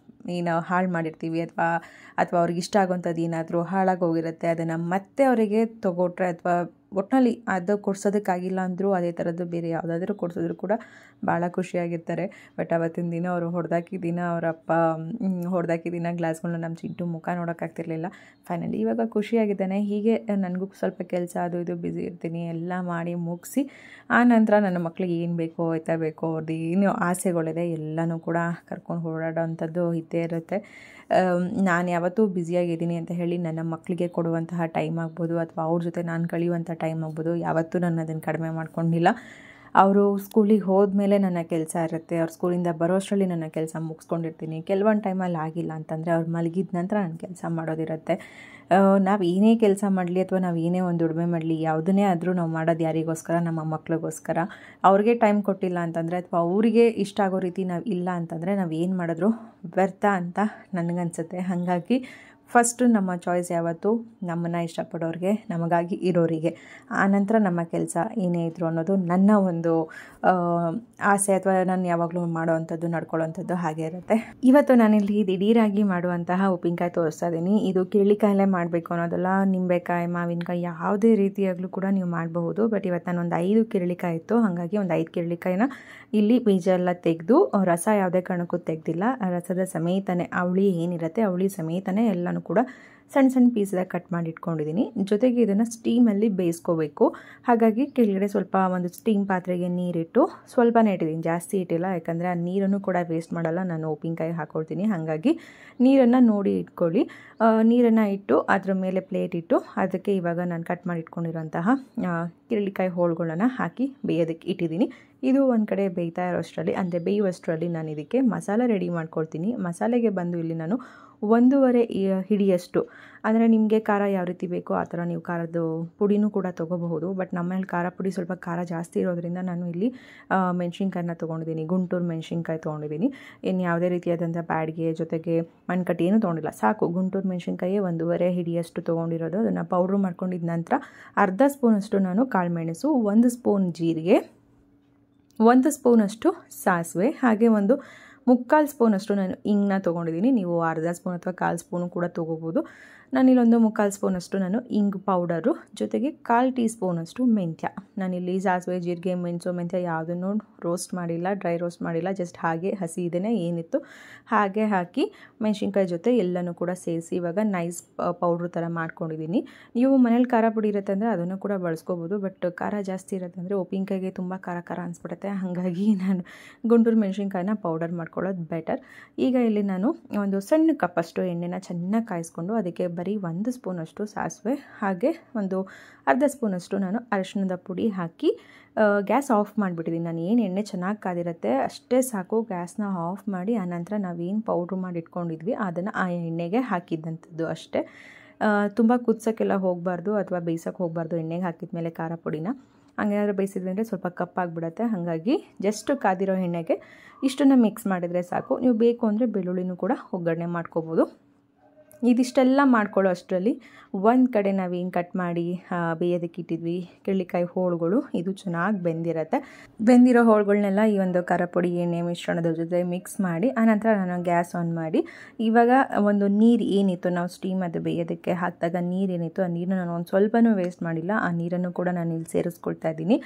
ಏನು ಹಾಳು ಮಾಡಿರ್ತೀವಿ ಅಥವಾ ಅವ್ರಿಗೆ ಇಷ್ಟ ಆಗೋಂಥದ್ದು ಏನಾದರೂ ಹಾಳಾಗಿ ಹೋಗಿರುತ್ತೆ, ಅದನ್ನು ಮತ್ತೆ ಅವರಿಗೆ ತೊಗೊಟ್ರೆ ಅಥವಾ ಒಟ್ಟಿನಲ್ಲಿ ಅದು ಕೊಡ್ಸೋದಕ್ಕಾಗಿಲ್ಲ ಅಂದರೂ ಅದೇ ಥರದ್ದು ಬೇರೆ ಯಾವುದಾದ್ರೂ ಕೊಡಿಸಿದ್ರು ಕೂಡ ಭಾಳ ಖುಷಿಯಾಗಿರ್ತಾರೆ. ಬಟ್ ಅವತ್ತಿನ ದಿನ ಅವರು ಹೊಡೆದಾಕಿದ್ದಿನ ಅವರ ಅಪ್ಪ ಹೊಡೆದಾಕಿದ್ದಿನ ಗ್ಲಾಸ್ಗಳನ್ನ ನಮ್ಮ ಚಿಂಟು ಮುಖ ನೋಡೋಕ್ಕಾಗ್ತಿರ್ಲಿಲ್ಲ. ಫೈನಲಿ ಇವಾಗ ಖುಷಿಯಾಗಿದ್ದಾನೆ. ಹೀಗೆ ನನಗೂ ಸ್ವಲ್ಪ ಕೆಲಸ ಅದು ಇದು ಬ್ಯುಸಿ ಇರ್ತೀನಿ, ಎಲ್ಲ ಮಾಡಿ ಮುಗಿಸಿ ಆ ನಂತರ ನನ್ನ ಮಕ್ಳಿಗೆ ಏನು ಬೇಕೋ ಬೇಕೋ ಅವ್ರದ್ದು ಏನು ಆಸೆಗಳಿದೆ ಎಲ್ಲನೂ ಕೂಡ ಕರ್ಕೊಂಡು ಓಡಾಡೋ ಅಂಥದ್ದು ಇದ್ದೇ ಇರುತ್ತೆ. ನಾನು ಯಾವತ್ತೂ ಬ್ಯುಸಿಯಾಗಿದ್ದೀನಿ ಅಂತ ಹೇಳಿ ನನ್ನ ಮಕ್ಕಳಿಗೆ ಕೊಡುವಂತಹ ಟೈಮ್ ಆಗ್ಬೋದು ಅಥವಾ ಅವ್ರ ಜೊತೆ ನಾನು ಕಳೆಯುವಂಥ ಟೈಮ್ ಆಗ್ಬೋದು ಯಾವತ್ತೂ ನಾನು ಅದನ್ನು ಕಡಿಮೆ ಮಾಡ್ಕೊಂಡಿಲ್ಲ. ಅವರು ಸ್ಕೂಲಿಗೆ ಹೋದ್ಮೇಲೆ ನನ್ನ ಕೆಲಸ ಇರುತ್ತೆ, ಅವ್ರು ಸ್ಕೂಲಿಂದ ಬರೋ ಅಷ್ಟರಲ್ಲಿ ನನ್ನ ಕೆಲಸ ಮುಗಿಸ್ಕೊಂಡಿರ್ತೀನಿ. ಕೆಲವೊಂದು ಟೈಮಲ್ಲಿ ಆಗಿಲ್ಲ ಅಂತಂದರೆ ಅವ್ರು ಮಲಗಿದ ನಂತರ ನಾನು ಕೆಲಸ ಮಾಡೋದಿರುತ್ತೆ. ನಾವು ಏನೇ ಕೆಲಸ ಮಾಡಲಿ ಅಥವಾ ನಾವು ಏನೇ ಒಂದು ದುಡಿಮೆ ಮಾಡಲಿ ಯಾವುದನ್ನೇ ಆದರೂ ನಾವು ಮಾಡೋದು ಯಾರಿಗೋಸ್ಕರ, ನಮ್ಮ ಮಕ್ಳಿಗೋಸ್ಕರ. ಅವ್ರಿಗೆ ಟೈಮ್ ಕೊಟ್ಟಿಲ್ಲ ಅಂತಂದರೆ ಅಥವಾ ಅವರಿಗೆ ಇಷ್ಟ ಆಗೋ ರೀತಿ ನಾವು ಇಲ್ಲ ಅಂತಂದರೆ ನಾವು ಏನು ಮಾಡಿದ್ರು ವ್ಯರ್ಥ ಅಂತ ನನಗನ್ಸುತ್ತೆ. ಹಾಗಾಗಿ ಫಸ್ಟು ನಮ್ಮ ಚಾಯ್ಸ್ ಯಾವತ್ತು ನಮ್ಮನ್ನು ಇಷ್ಟಪಡೋರಿಗೆ, ನಮಗಾಗಿ ಇರೋರಿಗೆ, ಆನಂತರ ನಮ್ಮ ಕೆಲಸ ಏನೇ ಇದ್ರು ಅನ್ನೋದು ನನ್ನ ಒಂದು ಆಸೆ ಅಥವಾ ನಾನು ಯಾವಾಗಲೂ ಮಾಡೋವಂಥದ್ದು ನಡ್ಕೊಳ್ಳೋವಂಥದ್ದು ಹಾಗೆ ಇರುತ್ತೆ. ಇವತ್ತು ನಾನಿಲ್ಲಿ ದಿಢೀರಾಗಿ ಮಾಡುವಂತಹ ಉಪ್ಪಿನಕಾಯಿ ತೋರಿಸ್ತಾ ಇದ್ದೀನಿ. ಇದು ಕಿರಳಿಕಾಯಲ್ಲೇ ಮಾಡಬೇಕು ಅನ್ನೋದಲ್ಲ, ನಿಂಬೆಕಾಯಿ, ಮಾವಿನಕಾಯಿ ಯಾವುದೇ ರೀತಿಯಾಗಲೂ ಕೂಡ ನೀವು ಮಾಡಬಹುದು. ಬಟ್ ಇವತ್ತು ನಾನೊಂದು 5 ಕಿರಳಿಕಾಯಿ ಇತ್ತು, ಹಾಗಾಗಿ ಒಂದು 5 ಕಿರಳಿಕಾಯಿನ ಇಲ್ಲಿ ಬೀಜ ಎಲ್ಲ ತೆಗೆದು, ರಸ ಯಾವುದೇ ಕಾರಣಕ್ಕೂ ತೆಗೆದಿಲ್ಲ, ರಸದ ಸಮೇತನೇ ಅವಳಿ ಏನಿರುತ್ತೆ ಅವಳಿ ಸಮೇತನೇ ಎಲ್ಲನೂ ಕೂಡ ಸಣ್ಣ ಸಣ್ಣ ಪೀಸಾಗಿ ಕಟ್ ಮಾಡಿ ಇಟ್ಕೊಂಡಿದ್ದೀನಿ. ಜೊತೆಗೆ ಇದನ್ನು ಸ್ಟೀಮಲ್ಲಿ ಬೇಯಿಸ್ಕೋಬೇಕು. ಹಾಗಾಗಿ ಕೆಳಗಡೆ ಸ್ವಲ್ಪ ಒಂದು ಸ್ಟೀಮ್ ಪಾತ್ರೆಗೆ ನೀರಿಟ್ಟು ಸ್ವಲ್ಪನೇ ಇಟ್ಟಿದ್ದೀನಿ, ಜಾಸ್ತಿ ಇಟ್ಟಿಲ್ಲ. ಯಾಕಂದರೆ ಆ ನೀರನ್ನು ಕೂಡ ವೇಸ್ಟ್ ಮಾಡಲ್ಲ, ನಾನು ಉಪ್ಪಿನಕಾಯಿ ಹಾಕ್ಕೊಳ್ತೀನಿ. ಹಾಗಾಗಿ ನೀರನ್ನು ನೋಡಿ ಇಟ್ಕೊಳ್ಳಿ. ನೀರನ್ನು ಇಟ್ಟು ಅದರ ಮೇಲೆ ಪ್ಲೇಟ್ ಇಟ್ಟು ಅದಕ್ಕೆ ಇವಾಗ ನಾನು ಕಟ್ ಮಾಡಿ ಇಟ್ಕೊಂಡಿರೋಂತಹ ಕಿರಳಿಕಾಯಿ ಹೋಳುಗಳನ್ನು ಹಾಕಿ ಬೇಯೋದಕ್ಕೆ ಇಟ್ಟಿದ್ದೀನಿ. ಇದು ಒಂದು ಕಡೆ ಬೇಯ್ತಾ ಇರೋಷ್ಟರಲ್ಲಿ, ಅಂದರೆ ಬೇಯುವಷ್ಟರಲ್ಲಿ ನಾನು ಇದಕ್ಕೆ ಮಸಾಲೆ ರೆಡಿ ಮಾಡ್ಕೊಳ್ತೀನಿ. ಮಸಾಲೆಗೆ ಬಂದು ಇಲ್ಲಿ ನಾನು 1.5 ಹಿಡಿಯಷ್ಟು, ಅಂದರೆ ನಿಮಗೆ ಖಾರ ಯಾವ ರೀತಿ ಬೇಕೋ ಆ ಥರ ನೀವು ಖಾರದ ಪುಡಿನೂ ಕೂಡ ತೊಗೋಬಹುದು. ಬಟ್ ನಮ್ಮಲ್ಲಿ ಖಾರ ಪುಡಿ ಸ್ವಲ್ಪ ಖಾರ ಜಾಸ್ತಿ ಇರೋದ್ರಿಂದ ನಾನು ಇಲ್ಲಿ ಮೆಣಸಿನ್ಕಾಯಿನ ತೊಗೊಂಡಿದ್ದೀನಿ, ಗುಂಟೂರು ಮೆಣಸಿನ್ಕಾಯಿ ತೊಗೊಂಡಿದ್ದೀನಿ. ಇನ್ನು ಯಾವುದೇ ರೀತಿಯಾದಂಥ ಬ್ಯಾಡ್ಗೆ ಜೊತೆಗೆ ಮಣ್ಕಟ್ಟಿ ಏನೂ ತೊಗೊಂಡಿಲ್ಲ, ಸಾಕು ಗುಂಟೂರು ಮೆಣಸಿನ್ಕಾಯಿ 1.5 ಹಿಡಿಯಷ್ಟು ತೊಗೊಂಡಿರೋದು. ಅದನ್ನು ಪೌಡ್ರ್ ಮಾಡ್ಕೊಂಡಿದ್ದ ನಂತರ ಅರ್ಧ ಸ್ಪೂನಷ್ಟು ನಾನು ಕಾಳುಮೆಣಸು, 1 ಸ್ಪೂನ್ ಜೀರಿಗೆ, 1 ಸ್ಪೂನಷ್ಟು ಸಾಸಿವೆ, ಹಾಗೆ 1/4 ಸ್ಪೂನಷ್ಟು ನಾನು ಇಂಗನ್ನ ತೊಗೊಂಡಿದ್ದೀನಿ. ನೀವು ಅರ್ಧ ಸ್ಪೂನ್ ಅಥವಾ 1/4 ಸ್ಪೂನು ಕೂಡ ತೊಗೋಬೋದು. ನಾನಿಲ್ಲೊಂದು 1/4 ಸ್ಪೂನಷ್ಟು ನಾನು ಇಂಗು ಪೌಡರು, ಜೊತೆಗೆ 1/4 ಟೀ ಸ್ಪೂನಷ್ಟು ಮೆಂತ್ಯ. ನಾನಿಲ್ಲಿ ಸಾಸಿವೆ, ಜೀರಿಗೆ, ಮೆಣಸು, ಮೆಂತ್ಯ ಯಾವುದನ್ನು ರೋಸ್ಟ್ ಮಾಡಿಲ್ಲ, ಡ್ರೈ ರೋಸ್ಟ್ ಮಾಡಿಲ್ಲ, ಜಸ್ಟ್ ಹಾಗೆ ಹಸಿ ಇದನ್ನೇ ಏನಿತ್ತು ಹಾಗೆ ಹಾಕಿ ಮೆಣಸಿನ್ಕಾಯಿ ಜೊತೆ ಎಲ್ಲನೂ ಕೂಡ ಸೇರಿಸಿ ಇವಾಗ ನೈಸ್ ಪೌಡ್ರ್ ಥರ ಮಾಡ್ಕೊಂಡಿದ್ದೀನಿ. ನೀವು ಮನೇಲಿ ಖಾರ ಪುಡಿ ಇರುತ್ತೆ ಅಂದರೆ ಅದನ್ನು ಕೂಡ ಬಳಸ್ಕೋಬೋದು. ಬಟ್ ಖಾರ ಜಾಸ್ತಿ ಇರುತ್ತೆ ಅಂದರೆ ಉಪ್ಪಿನಕಾಯಿಗೆ ತುಂಬ ಖಾರ ಖಾರ ಅನಿಸ್ಬಿಡುತ್ತೆ. ಹಾಗಾಗಿ ನಾನು ಗುಂಟೂರು ಮೆಣಸಿನ್ಕಾಯಿನ ಪೌಡರ್ ಮಾಡ್ಕೊಳ್ಳೋದು ಬೆಟರ್. ಈಗ ಇಲ್ಲಿ ನಾನು ಒಂದು ಸಣ್ಣ ಕಪ್ಪಷ್ಟು ಎಣ್ಣೆನ ಚೆನ್ನಾಗಿ ಕಾಯಿಸ್ಕೊಂಡು ಅದಕ್ಕೆ ಬರೀ 1 ಸ್ಪೂನಷ್ಟು ಸಾಸಿವೆ ಹಾಗೆ ಒಂದು ಅರ್ಧ ಸ್ಪೂನಷ್ಟು ನಾನು ಅರಿಶಿಣದ ಪುಡಿ ಹಾಕಿ ಗ್ಯಾಸ್ ಆಫ್ ಮಾಡಿಬಿಟ್ಟಿದ್ದೀನಿ. ನಾನು ಏನು ಎಣ್ಣೆ ಚೆನ್ನಾಗಿ ಕಾದಿರುತ್ತೆ ಅಷ್ಟೇ ಸಾಕು, ಗ್ಯಾಸ್ನ ಆಫ್ ಮಾಡಿ ಆನಂತರ ನಾವೇನು ಪೌಡ್ರ್ ಮಾಡಿ ಇಟ್ಕೊಂಡಿದ್ವಿ ಅದನ್ನು ಆ ಎಣ್ಣೆಗೆ ಹಾಕಿದ್ದಂಥದ್ದು ಅಷ್ಟೇ. ತುಂಬ ಕುದಿಸೋಕ್ಕೆಲ್ಲ ಹೋಗಬಾರ್ದು ಅಥವಾ ಬೇಯಿಸೋಕ್ಕೆ ಹೋಗಬಾರ್ದು. ಎಣ್ಣೆಗೆ ಹಾಕಿದ ಮೇಲೆ ಖಾರ ಪುಡಿನ ಹಂಗೇನಾದ್ರೂ ಬೇಯಿಸಿದ್ವಿ ಅಂದರೆ ಸ್ವಲ್ಪ ಕಪ್ಪಾಗಿಬಿಡುತ್ತೆ. ಹಾಗಾಗಿ ಜಸ್ಟ್ ಕಾದಿರೋ ಎಣ್ಣೆಗೆ ಇಷ್ಟನ್ನು ಮಿಕ್ಸ್ ಮಾಡಿದರೆ ಸಾಕು. ನೀವು ಬೇಕು ಅಂದರೆ ಬೆಳ್ಳುಳ್ಳಿನೂ ಕೂಡ ಒಗ್ಗರಣೆ ಮಾಡ್ಕೋಬೋದು. ಇದಿಷ್ಟೆಲ್ಲ ಮಾಡ್ಕೊಳ್ಳೋ ಅಷ್ಟರಲ್ಲಿ ಒಂದು ಕಡೆ ನಾವೇನು ಕಟ್ ಮಾಡಿ ಬೇಯೋದಕ್ಕೆ ಇಟ್ಟಿದ್ವಿ ಕಿರಳಿಕಾಯಿ ಹೋಳುಗಳು, ಇದು ಚೆನ್ನಾಗಿ ಬೆಂದಿರುತ್ತೆ. ಬೆಂದಿರೋ ಹೋಳುಗಳನ್ನೆಲ್ಲ ಈ ಒಂದು ಖಾರ ಪುಡಿ ಎಣ್ಣೆ ಮಿಶ್ರಣದ ಜೊತೆ ಮಿಕ್ಸ್ ಮಾಡಿ ಆನಂತರ ನಾನು ಗ್ಯಾಸ್ ಆನ್ ಮಾಡಿ ಇವಾಗ ಒಂದು ನೀರು ಏನಿತ್ತು ನಾವು ಸ್ಟೀಮ್ ಅದು ಬೇಯೋದಕ್ಕೆ ಹಾಕಿದಾಗ ನೀರೇನಿತ್ತು ಆ ನೀರನ್ನು ನಾನು ಒಂದು ಸ್ವಲ್ಪನೂ ವೇಸ್ಟ್ ಮಾಡಿಲ್ಲ. ಆ ನೀರನ್ನು ಕೂಡ ನಾನು ಇಲ್ಲಿ ಸೇರಿಸ್ಕೊಳ್ತಾ ಇದ್ದೀನಿ.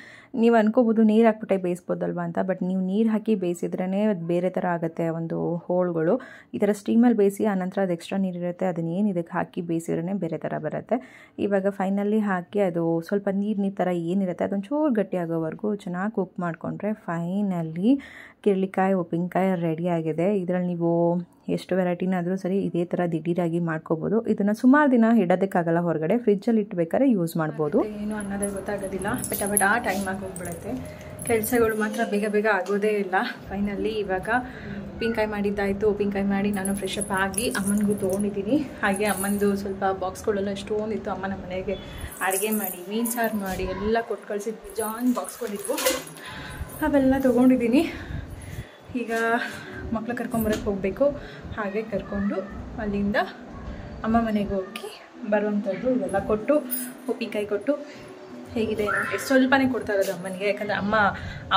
ನೀವು ಅನ್ಕೋಬೋದು ನೀರು ಹಾಕ್ಬಿಟ್ಟೆ ಬೇಯಿಸ್ಬೋದಲ್ವ ಅಂತ, ಬಟ್ ನೀವು ನೀರು ಹಾಕಿ ಬೇಯಿಸಿದ್ರೇ ಅದು ಬೇರೆ ಥರ ಆಗುತ್ತೆ. ಒಂದು ಹೋಳುಗಳು ಈ ಥರ ಸ್ಟೀಮಲ್ಲಿ ಬೇಯಿಸಿ ಆನಂತರ ಅದು ಎಕ್ಸ್ಟ್ರಾ ನೀರಿರುತ್ತೆ, ಅದನ್ನೇನು ಇದಕ್ಕೆ ಹಾಕಿ ಬೇಯಿಸಿದ್ರೇ ಬೇರೆ ಥರ ಬರುತ್ತೆ. ಇವಾಗ ಫೈನಲಿ ಹಾಕಿ ಅದು ಸ್ವಲ್ಪ ನೀರು ಥರ ಏನಿರುತ್ತೆ ಅದೊಂಚೂರು ಗಟ್ಟಿ ಆಗೋವರೆಗೂ ಚೆನ್ನಾಗಿ ಕುಕ್ ಮಾಡಿಕೊಂಡ್ರೆ ಫೈನಲಿ ಕಿರಳಿಕಾಯಿ ಉಪ್ಪಿನಕಾಯಿ ರೆಡಿಯಾಗಿದೆ. ಇದರಲ್ಲಿ ನೀವು ಎಷ್ಟು ವೆರೈಟಿನಾದರೂ ಸರಿ ಇದೇ ಥರ ದಿಢೀರಾಗಿ ಮಾಡ್ಕೋಬೋದು. ಇದನ್ನು ಸುಮಾರು ದಿನ ಇಡೋದಕ್ಕಾಗಲ್ಲ, ಹೊರಗಡೆ ಫ್ರಿಜ್ಜಲ್ಲಿ ಇಟ್ಬೇಕಾದ್ರೆ ಯೂಸ್ ಮಾಡ್ಬೋದು. ಏನು ಅನ್ನೋದೇ ಗೊತ್ತಾಗೋದಿಲ್ಲ, ಬಟ್ ಆ ಟೈಮ್ ಆಗಿ ಹೋಗ್ಬಿಡುತ್ತೆ. ಕೆಲಸಗಳು ಮಾತ್ರ ಬೇಗ ಬೇಗ ಆಗೋದೇ ಇಲ್ಲ. ಫೈನಲಿ ಇವಾಗ ಉಪ್ಪಿನಕಾಯಿ ಮಾಡಿದ್ದಾಯಿತು. ಉಪ್ಪಿನಕಾಯಿ ಮಾಡಿ ನಾನು ಫ್ರೆಶ್ ಅಪ್ ಆಗಿ ಅಮ್ಮನಿಗೂ ತೊಗೊಂಡಿದ್ದೀನಿ. ಹಾಗೆ ಅಮ್ಮಂದು ಸ್ವಲ್ಪ ಬಾಕ್ಸ್ಗಳೆಲ್ಲ ಎಷ್ಟೊಂದಿತ್ತು. ಅಮ್ಮನ ಮನೆಗೆ ಅಡುಗೆ ಮಾಡಿ ಮೀನು ಸಾರು ಮಾಡಿ ಎಲ್ಲ ಕೊಟ್ಟು ಕಳಿಸಿದ್ವಿ. ಜಾನ್ ಬಾಕ್ಸ್ಗಳಿದ್ವು, ಅವೆಲ್ಲ ತೊಗೊಂಡಿದ್ದೀನಿ. ಈಗ ಮಕ್ಕಳು ಕರ್ಕೊಂಬರಕ್ಕೆ ಹೋಗಬೇಕು. ಹಾಗೆ ಕರ್ಕೊಂಡು ಅಲ್ಲಿಂದ ಅಮ್ಮ ಮನೆಗೆ ಹೋಗಿ ಬರುವಂಥದ್ದು ಇವೆಲ್ಲ ಕೊಟ್ಟು ಉಪ್ಪಿನಕಾಯಿ ಕೊಟ್ಟು ಹೇಗಿದೆ ಸ್ವಲ್ಪನೇ ಕೊಡ್ತಾ ಇರೋದು ಅಮ್ಮನಿಗೆ, ಯಾಕಂದರೆ ಅಮ್ಮ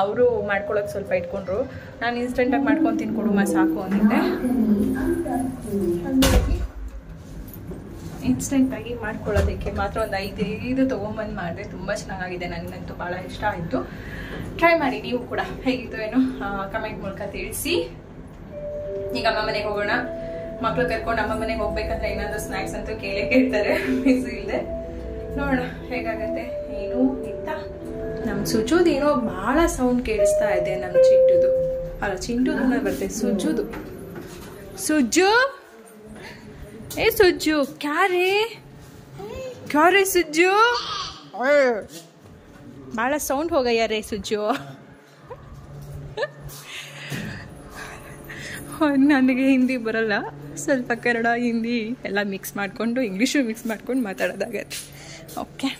ಅವರು ಮಾಡ್ಕೊಳ್ಳೋಕೆ ಸ್ವಲ್ಪ ಇಟ್ಕೊಂಡ್ರು. ನಾನು ಇನ್ಸ್ಟೆಂಟಾಗಿ ಮಾಡ್ಕೊತೀನಿ ಕೊಡುಮ ಸಾಕು ಅಂದಿದ್ದೆ. ಇನ್ಸ್ಟೆಂಟಾಗಿ ಮಾಡ್ಕೊಳ್ಳೋದಕ್ಕೆ ಮಾತ್ರ ಒಂದು 5 ತೊಗೊಂಬಂದು ಮಾಡಿದೆ. ತುಂಬ ಚೆನ್ನಾಗಿದೆ, ನನಗಂತೂ ಭಾಳ ಇಷ್ಟ ಆಯಿತು. ಟ್ರೈ ಮಾಡಿ ನೀವು ಕೂಡ, ಹೇಗಿತ್ತು ಏನು ಕಮೆಂಟ್ ಮೂಲಕ ತಿಳಿಸಿ. ಈಗ ಅಮ್ಮ ಮನೆಗೆ ಹೋಗೋಣ. ಮಕ್ಳು ಕರ್ಕೊಂಡು ಅಮ್ಮ ಮನೆಗೆ ಹೋಗ್ಬೇಕಂದ್ರೆ ಏನಾದರೂ ಸ್ನ್ಯಾಕ್ಸ್ ಅಂತೂ ಕೇಳ್ತಾರೆ, ಮಿಸ್ ಇಲ್ಲದೆ. ನೋಡೋಣ ಹೇಗಾಗತ್ತೆ ಏನು ಅಂತ. ನಮ್ಮ ಸುಜುದು ಏನೋ ಭಾಳ ಸೌಂಡ್ ಕೇಳಿಸ್ತಾ ಇದೆ. ನಮ್ಮ ಚಿಂಟುದು ಅಲ್ಲ, ಚಿಂಟುದು ಬರ್ತದೆ, ಸುಜುದು. ಸುಜ್ಜು ए सुज्जू क्या रे सुज्जू बड़ा साउंड हो गया रे सुज्जू. ನನಗೆ ಹಿಂದಿ ಬರಲ್ಲ, ಸ್ವಲ್ಪ ಕನ್ನಡ ಹಿಂದಿ ಎಲ್ಲ ಮಿಕ್ಸ್ ಮಾಡಿಕೊಂಡು ಇಂಗ್ಲೀಷು ಮಿಕ್ಸ್ ಮಾಡ್ಕೊಂಡು ಮಾತಾಡೋದಾಗತ್ತೆ. ಓಕೆ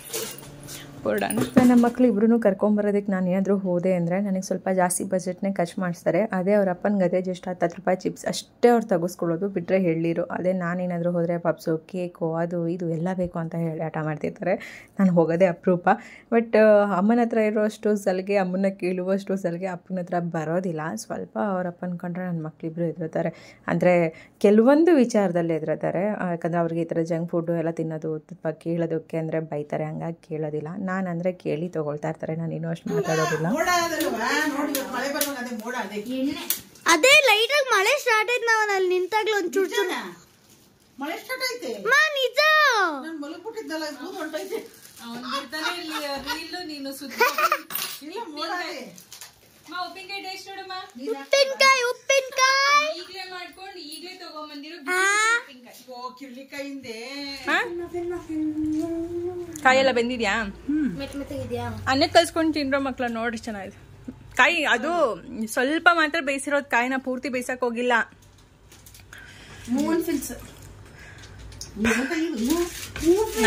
ಹೊರಡೋಣ. ನಮ್ಮ ಮಕ್ಕಳು ಇಬ್ಬರೂ ಕರ್ಕೊಂಬರೋದಕ್ಕೆ ನಾನು ಏನಾದರೂ ಹೋದೆ ಅಂದರೆ ನನಗೆ ಸ್ವಲ್ಪ ಜಾಸ್ತಿ ಬಜೆಟ್ನೇ ಖರ್ಚು ಮಾಡಿಸ್ತಾರೆ. ಅದೇ ಅವ್ರ ಅಪ್ಪನ ಗದೆ ಜಸ್ಟ್ 10 ರೂಪಾಯಿ ಚಿಪ್ಸ್ ಅಷ್ಟೇ ಅವ್ರು ತೆಗೆಸ್ಕೊಳ್ಳೋದು, ಬಿಟ್ಟರೆ ಹೇಳಿರು. ಅದೇ ನಾನೇನಾದರೂ ಹೋದರೆ ಪಪ್ಸು ಕೇಕು ಅದು ಇದು ಎಲ್ಲ ಬೇಕು ಅಂತ ಹೇಳಿ ಆಟ ಮಾಡ್ತಿರ್ತಾರೆ. ನಾನು ಹೋಗೋದೇ ಅಪರೂಪ. ಬಟ್ ಅಮ್ಮನ ಹತ್ರ ಇರೋಷ್ಟು ಸಲಿಗೆ, ಅಮ್ಮನ ಕೇಳುವಷ್ಟು ಸಲಿಗೆ ಅಪ್ಪನ ಹತ್ರ ಬರೋದಿಲ್ಲ. ಸ್ವಲ್ಪ ಅವ್ರ ಅಪ್ಪನ ಕಂಡ್ರೆ ನನ್ನ ಮಕ್ಕಳಿಬ್ಬರು ಎದುರುತ್ತಾರೆ. ಅಂದರೆ ಕೆಲವೊಂದು ವಿಚಾರದಲ್ಲಿ ಎದುರುತ್ತಾರೆ, ಯಾಕಂದರೆ ಅವ್ರಿಗೆ ಈ ಥರ ಜಂಕ್ ಫುಡ್ಡು ಎಲ್ಲ ತಿನ್ನೋದು ಅಥವಾ ಕೇಳೋದಕ್ಕೆ ಅಂದರೆ ಬೈತಾರೆ, ಹಂಗಾಗಿ ಕೇಳೋದಿಲ್ಲ. ನಾನು ಅಂದರೆ ಕೇಳಿ ತೊಗೊಳ್ತಾ ಇರ್ತಾರೆ, ನಾನು ಇನ್ನೂ ಅಷ್ಟು ಮಾತಾಡೋದಿಲ್ಲ. ಅದೇ ಲೈಟ್ ಆಗಿ ಮಳೆ ಸ್ಟಾರ್ಟ್ ಆಯ್ತು. ನಾವು ಅಲ್ಲಿ ನಿಂತಾಗ್ಲೂ ಒಂದು ಚೂರು ಮಳೆ ಸ್ಟಾರ್ಟ್ ಐತೆ. ನಿಜ ನಾನು ಮಲಗ್ಬಿಟ್ಟಿದ್ದಲ್ಲ, ಹೊಂಟೈತೆ. ಉಪ್ಪಿನಕಾಯಿ ಟೇಸ್ಟ್ ನೋಡಮ್ಮ. ಉಪ್ಪಿನಕಾಯಿ ಈಗಲೇ ಮಾಡ್ಕೊಂಡು ಈಗಲೇ ತಗೊಂಬಂದಿರೋ ಕಿರ್ಲಿಕಾಯಿಂದೆ ಕಾಯೆಲ್ಲ ಬೆಂದಿದ್ಯಾ? ಮೆತ್ತಗಿದ್ಯಾ? ಅನ್ನಕ್ಕೆ ಕಲ್ಸ್ಕೊಂಡು ತಿನ್ರೋ ಮಕ್ಳು ನೋಡಿ, ಚೆನ್ನಾಗಿದೆ. ಕಾಯಿ ಅದು ಸ್ವಲ್ಪ ಮಾತ್ರ ಬೇಯಿಸಿರೋದು, ಕಾಯಿನ ಪೂರ್ತಿ ಬೇಯಿಸಕ್ ಹೋಗಿಲ್ಲ.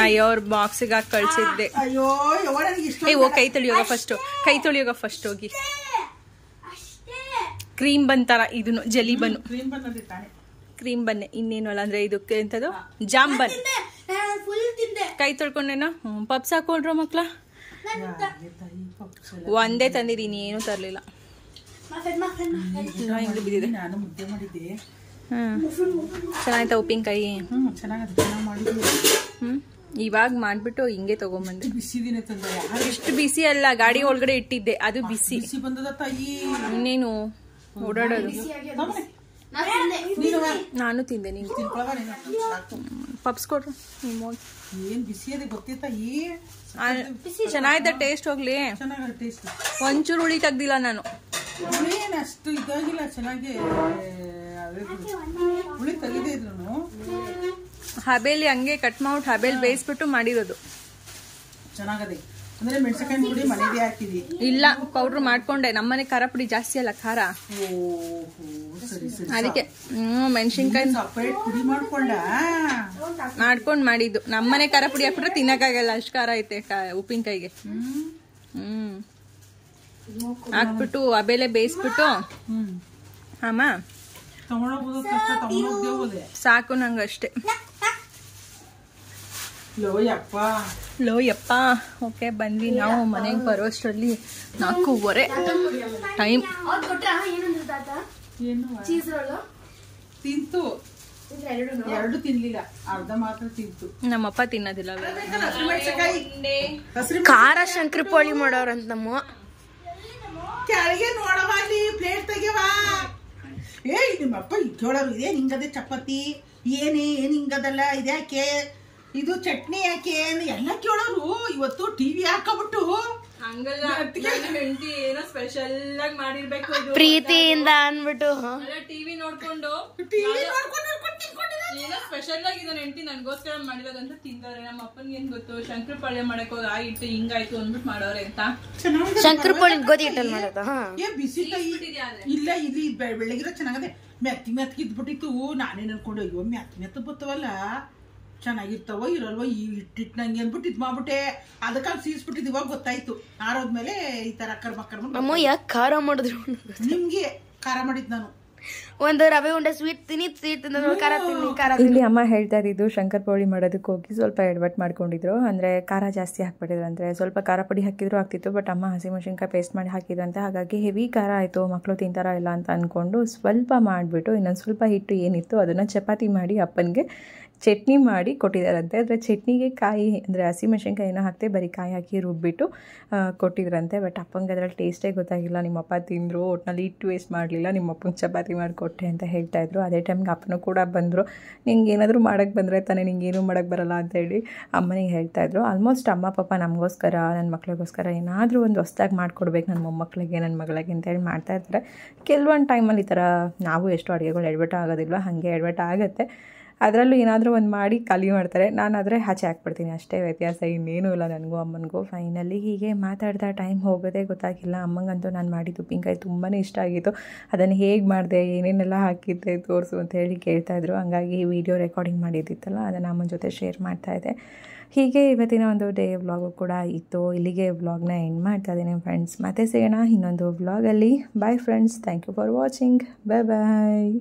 ಅಯ್ಯೋ ಅವ್ರ ಬಾಕ್ಸಿಗೆ ಹಾಕಿ ಕಳ್ಸಿದ್ದೆ. ಕೈ ತೊಳಿಯೋಗ ಫಸ್ಟ್ ಹೋಗಿ. ಕ್ರೀಮ್ ಬಂತಾರ ಇದನ್ನು, ಜಲಿ ಬನ್ನು, ಕ್ರೀಮ್ ಬನ್ನೆ, ಇನ್ನೇನು ಅಲ್ಲ. ಅಂದ್ರೆ ಇದಕ್ಕೆ ಎಂತದು ಜಾಂಬನ್. ಕೈ ತೊಳ್ಕೊಂಡೇನೋ ಪಪ್ಸ್ ಹಾಕೊಂಡ್ರು ಮಕ್ಳ. ಒಂದೇ ತಂದಿದ್ದೀನಿ, ಏನು ತರ್ಲಿಲ್ಲ. ಹಿಂಗೆ ಬಿದ್ದಿದೆ. ನಾನು ಮುದ್ದೆ ಮಾಡಿದ್ದೆ. ಚೆನ್ನಾಯ್ತಾ ಉಪ್ಪಿನಕಾಯಿ? ಇವಾಗ ಮಾಡ್ಬಿಟ್ಟು ಹಿಂಗೆ ತಗೊಂಬಂದೆ. ಬಿಸಿದಿನ ತಂದ. ಇಷ್ಟು ಬಿಸಿ ಅಲ್ಲ, ಗಾಡಿ ಒಳಗಡೆ ಇಟ್ಟಿದ್ದೆ, ಅದು ಬಿಸಿ. ಬಂದದ ತಾಯಿ. ಇನ್ನೇನು ಓಡಾಡೋದು. ನಾನು ತಿಂದೆ, ನೀನು ಪಪ್ಸ್ ಕೊಡ್ರು. ಏನ್ ಬಿಸಿ ಅದೇ ಗೊತ್ತಿತ್ತ. ಚೆನ್ನಾಗಿದೆ, ಟೇಸ್ಟ್ ಹೋಗ್ಲಿ. ಟೇಸ್ಟ್ ಒಂಚೂರು ಹುಳಿ ತೆಗ್ದಿಲ್ಲ ನಾನು. ಏನ್ ಅಷ್ಟು ಇದಾಗಿಲ್ಲ, ಚೆನ್ನಾಗಿ ಹುಳಿ ತೆಗೆದೇ ಇದ್ರು. ಹಬೇಲಿ ಹಂಗೆ ಕಟ್ ಮಾಡ್ಬಿಟ್ಟು ಹಬೇಲಿ ಬೇಯಿಸ್ಬಿಟ್ಟು ಮಾಡಿರೋದು. ಚೆನ್ನಾಗದೆ. ಅಂದ್ರೆ ಮೆಣಸಿನಕಾಯಿ ಪುಡಿ ಮನೆಗೆ ಹಾಕಿದಿ? ಇಲ್ಲ, ಪೌಡ್ರ್ ಮಾಡ್ಕೊಂಡೆ. ನಮ್ಮನೆ ಖಾರ ಪುಡಿ ಜಾಸ್ತಿ ಅಲ್ಲ ಖಾರ, ಅದಕ್ಕೆ ಮೆಣಸಿನ್ಕಾಯಿ ಸಪರೇಟ್ ಪುಡಿ ಮಾಡ್ಕೊಂಡ್ ಮಾಡಿದ್ದು. ನಮ್ಮನೆ ಖಾರ ಪುಡಿ ಹಾಕ್ಬಿಟ್ರೆ ತಿನ್ನಕ್ಕಾಗಲ್ಲ, ಅಷ್ಟು ಖಾರ ಐತೆ ಉಪ್ಪಿನಕಾಯಿಗೆ. ಹಾಕ್ಬಿಟ್ಟು ಹಬೇಲೆ ಬೇಯಿಸ್ಬಿಟ್ಟು ಅಮ್ಮ ಸಾಕು ನಂಗೆ ಅಷ್ಟೇ. ಲೋ ಯಪ್ಪ. ಓಕೆ, ಬಂದ್ವಿ ನಾವು. ಮನೆಗೆ ಬರೋಷ್ಟರಲ್ಲಿ 4:15 ಟೈಮ್. ತಿಂತು, 2 ತಿನ್ಲಿಲ್ಲ, ಅರ್ಧ ಮಾತ್ರ ತಿಂತು. ನಮ್ಮಪ್ಪ ತಿನ್ನೋದಿಲ್ಲ. ಖಾರ ಶಂಕರ ಪೋಳಿ ಮಾಡೋರಂತ ನಮ್ಮ ಕೆಳಗೆ ನೋಡವ, ಅಲ್ಲಿ ಪ್ಲೇಟ್ ತೆಗೆವಾ. ನಿಮ್ಮಪ್ಪ ಕೇಳೋರು ಇದೇ ಹಿಂಗದೆ ಚಪಾತಿ ಏನ್ ಹಿಂಗದಲ್ಲ, ಇದ್ಯಾಕೆ ಇದು ಚಟ್ನಿ ಯಾಕೆ ಎಲ್ಲ ಕೇಳೋರು. ಇವತ್ತು ಟಿವಿ ಹಾಕಬಿಟ್ಟು ಹಂಗಲ್ಲ, ಹೆಂಡತಿ ಏನೋ ಸ್ಪೆಷಲ್ ಆಗಿ ಮಾಡಿರ್ಬೇಕು ಪ್ರೀತಿಯಿಂದ ಅನ್ಬಿಟ್ಟು ಟಿವಿ ನೋಡ್ಕೊಂಡು ಏನೋ ಸ್ಪೆಷಲ್ ಆಗಿ ಇದನ್ನ ಹೆಂಡತಿ ನನ್ಗೋಸ್ಕರ ಮಾಡಿರೋದಂತ ತಿಂದವ್ರೆ. ನಮ್ಮ ಅಪ್ಪನ್ಗೆ ಏನ್ ಗೊತ್ತು, ಶಂಕರ ಪಾಳ್ಯ ಮಾಡಕ್ ಹೋಗಿ ಆಯ್ತು ಹಿಂಗಾಯ್ತು ಅಂದ್ಬಿಟ್ಟು ಮಾಡೋರೆ ಅಂತ. ಶಂಕರ ಪಾಳ್ಯ ಗೋಧಿ ಹಿಟ್ಟಲ್ಲಿ ಮಾಡೋದು. ಬಿಸಿ ಇಲ್ಲ, ಇಲ್ಲಿ ಬೆಳಗಿರೋ ಚೆನ್ನಾಗದೆ. ಮೆತ್ತಗೆ ಇದ್ಬಿಟ್ಟಿತ್ತು. ನಾನೇನ್ ಅನ್ಕೊಂಡು ಅಯ್ಯೋ ಮೆತ್ತ ಬತ್ತವಲ್ಲ, ಚೆನ್ನಾಗಿರ್ತಾವ ಇರಲ್ವ ಈ ಹಿಟ್ಟಿಟ್ಟು ನಂಗೆ ಅಂದ್ಬಿಟ್ಟು ಇದ್ ಮಾಡ್ಬಿಟ್ಟೆ. ಅದಕ್ಕಾಗಿ ಸೀಸ್ಬಿಟ್ಟಿದ್. ಇವಾಗ ಗೊತ್ತಾಯ್ತು, ಆರೋದ್ಮೇಲೆ ಈ ತರ ಕರ್ಮ ಅಮ್ಮ ಯಾಕೆ ಖಾರ ಮಾಡಿದ್ರು. ನಿಮ್ಗೆ ಖಾರ ಮಾಡಿದ್ ನಾನು. ಒಂದು ರವೆ ಉಂಡೆ ಸ್ವೀಟ್ ತಿನ್ನಿ ಖಾರ ತಿನ್ನಿ ಖಾರ ಇಲ್ಲಿ ಅಮ್ಮ ಹೇಳ್ತಾ ಇದ್ದು ಶಂಕರ್ ಪೋಳಿ ಮಾಡೋದಕ್ಕೆ ಹೋಗಿ ಸ್ವಲ್ಪ ಎಡವಟ್ ಮಾಡ್ಕೊಂಡಿದ್ರು. ಅಂದರೆ ಖಾರ ಜಾಸ್ತಿ ಹಾಕ್ಬಿಟ್ಟಿದ್ರು. ಅಂದರೆ ಸ್ವಲ್ಪ ಖಾರ ಪುಡಿ ಹಾಕಿದ್ರು ಆಗ್ತಿತ್ತು, ಬಟ್ ಅಮ್ಮ ಹಸಿಮೆಣಸಿನ್ಕಾಯಿ ಪೇಸ್ಟ್ ಮಾಡಿ ಹಾಕಿದ್ರಂತೆ. ಹಾಗಾಗಿ ಹೆವಿ ಖಾರ ಆಯಿತು, ಮಕ್ಕಳು ತಿಂತಾರ ಇಲ್ಲ ಅಂತ ಅಂದ್ಕೊಂಡು ಸ್ವಲ್ಪ ಮಾಡಿಬಿಟ್ಟು ಇನ್ನೊಂದು ಸ್ವಲ್ಪ ಹಿಟ್ಟು ಏನಿತ್ತು ಅದನ್ನು ಚಪಾತಿ ಮಾಡಿ ಅಪ್ಪನಿಗೆ ಚಟ್ನಿ ಮಾಡಿ ಕೊಟ್ಟಿದ್ದಾರಂತೆ. ಅಂದರೆ ಚಟ್ನಿಗೆ ಕಾಯಿ ಅಂದರೆ ಹಸಿಮೆಣಸಿನ್ಕಾಯಿ ಏನೋ ಹಾಕ್ತೆ, ಬರೀ ಕಾಯಿ ಹಾಕಿ ರುಬ್ಬಿಟ್ಟು ಕೊಟ್ಟಿದ್ರಂತೆ. ಬಟ್ ಅಪ್ಪಂಗೆ ಅದರಲ್ಲಿ ಟೇಸ್ಟೇ ಗೊತ್ತಾಗಿಲ್ಲ. ನಿಮ್ಮಪ್ಪ ತಿಂದರು, ಒಟ್ಟಿನಲ್ಲಿ ಹಿಟ್ಟು ವೇಸ್ಟ್ ಮಾಡಲಿಲ್ಲ, ನಿಮ್ಮಪ್ಪಂಗೆ ಚಪಾತಿ ಮಾಡಿಕೊಟ್ಟೆ ಅಂತ ಹೇಳ್ತಾಯಿದ್ರು. ಅದೇ ಟೈಮ್ಗೆ ಅಪ್ಪನೂ ಕೂಡ ಬಂದರು. ನಿಂಗೆ ಏನಾದರೂ ಮಾಡೋಕ್ಕೆ ಬಂದರೆ ತಾನೇ, ನಿಂಗೆ ಏನೂ ಮಾಡೋಕ್ಕೆ ಬರಲ್ಲ ಅಂತೇಳಿ ಅಮ್ಮನಿಗೆ ಹೇಳ್ತಾಯಿದ್ರು. ಆಲ್ಮೋಸ್ಟ್ ಅಮ್ಮ ಪಾಪ ನಮಗೋಸ್ಕರ ನನ್ನ ಮಕ್ಳಿಗೋಸ್ಕರ ಏನಾದರೂ ಒಂದು ಹೊಸ್ದಾಗಿ ಮಾಡಿಕೊಡ್ಬೇಕು ನನ್ನ ಮೊಮ್ಮಕ್ಕಳಿಗೆ ನನ್ನ ಮಗಳಿಗೆ ಅಂತೇಳಿ ಮಾಡ್ತಾಯಿರ್ತಾರೆ. ಕೆಲವೊಂದು ಟೈಮಲ್ಲಿ ಈ ಥರ ನಾವು ಎಷ್ಟು ಅಡುಗೆಗಳು ಎಡ್ವರ್ಟ್ ಆಗೋದಿಲ್ವ ಹಾಗೆ ಎಡ್ವರ್ಟ್ ಆಗುತ್ತೆ. ಅದರಲ್ಲೂ ಏನಾದರೂ ಒಂದು ಮಾಡಿ ಖಾಲಿ ಮಾಡ್ತಾರೆ. ನಾನಾದರೆ ಆಚೆ ಹಾಕ್ಬಿಡ್ತೀನಿ, ಅಷ್ಟೇ ವ್ಯತ್ಯಾಸ, ಇನ್ನೇನೂ ಇಲ್ಲ ನನಗೂ ಅಮ್ಮನಿಗೂ. ಫೈನಲಿ ಹೀಗೆ ಮಾತಾಡ್ತಾ ಟೈಮ್ ಹೋಗೋದೇ ಗೊತ್ತಾಗಿಲ್ಲ. ಅಮ್ಮಂಗಂತೂ ನಾನು ಮಾಡಿದ್ದು ಉಪ್ಪಿನಕಾಯಿ ತುಂಬಾ ಇಷ್ಟ ಆಗಿತ್ತು. ಅದನ್ನು ಹೇಗೆ ಮಾಡಿದೆ, ಏನೇನೆಲ್ಲ ಹಾಕಿದ್ದೆ ತೋರಿಸು ಅಂತ ಹೇಳಿ ಕೇಳ್ತಾಯಿದ್ರು. ಹಂಗಾಗಿ ವಿಡಿಯೋ ರೆಕಾರ್ಡಿಂಗ್ ಮಾಡಿದ್ದಿತ್ತಲ್ಲ ಅದನ್ನು ಅಮ್ಮನ ಜೊತೆ ಶೇರ್ ಮಾಡ್ತಾಯಿದ್ದೆ. ಹೀಗೆ ಇವತ್ತಿನ ಒಂದು ಡೇ ವ್ಲಾಗು ಕೂಡ ಇತ್ತು. ಇಲ್ಲಿಗೆ ವ್ಲಾಗ್ನ ಎಂಡ್ ಮಾಡ್ತಾ ಇದ್ದೀನಿ ಫ್ರೆಂಡ್ಸ್. ಮತ್ತೆ ಸಿಗೋಣ ಇನ್ನೊಂದು ವ್ಲಾಗಲ್ಲಿ. Bye friends, thank you for watching. Bye bye.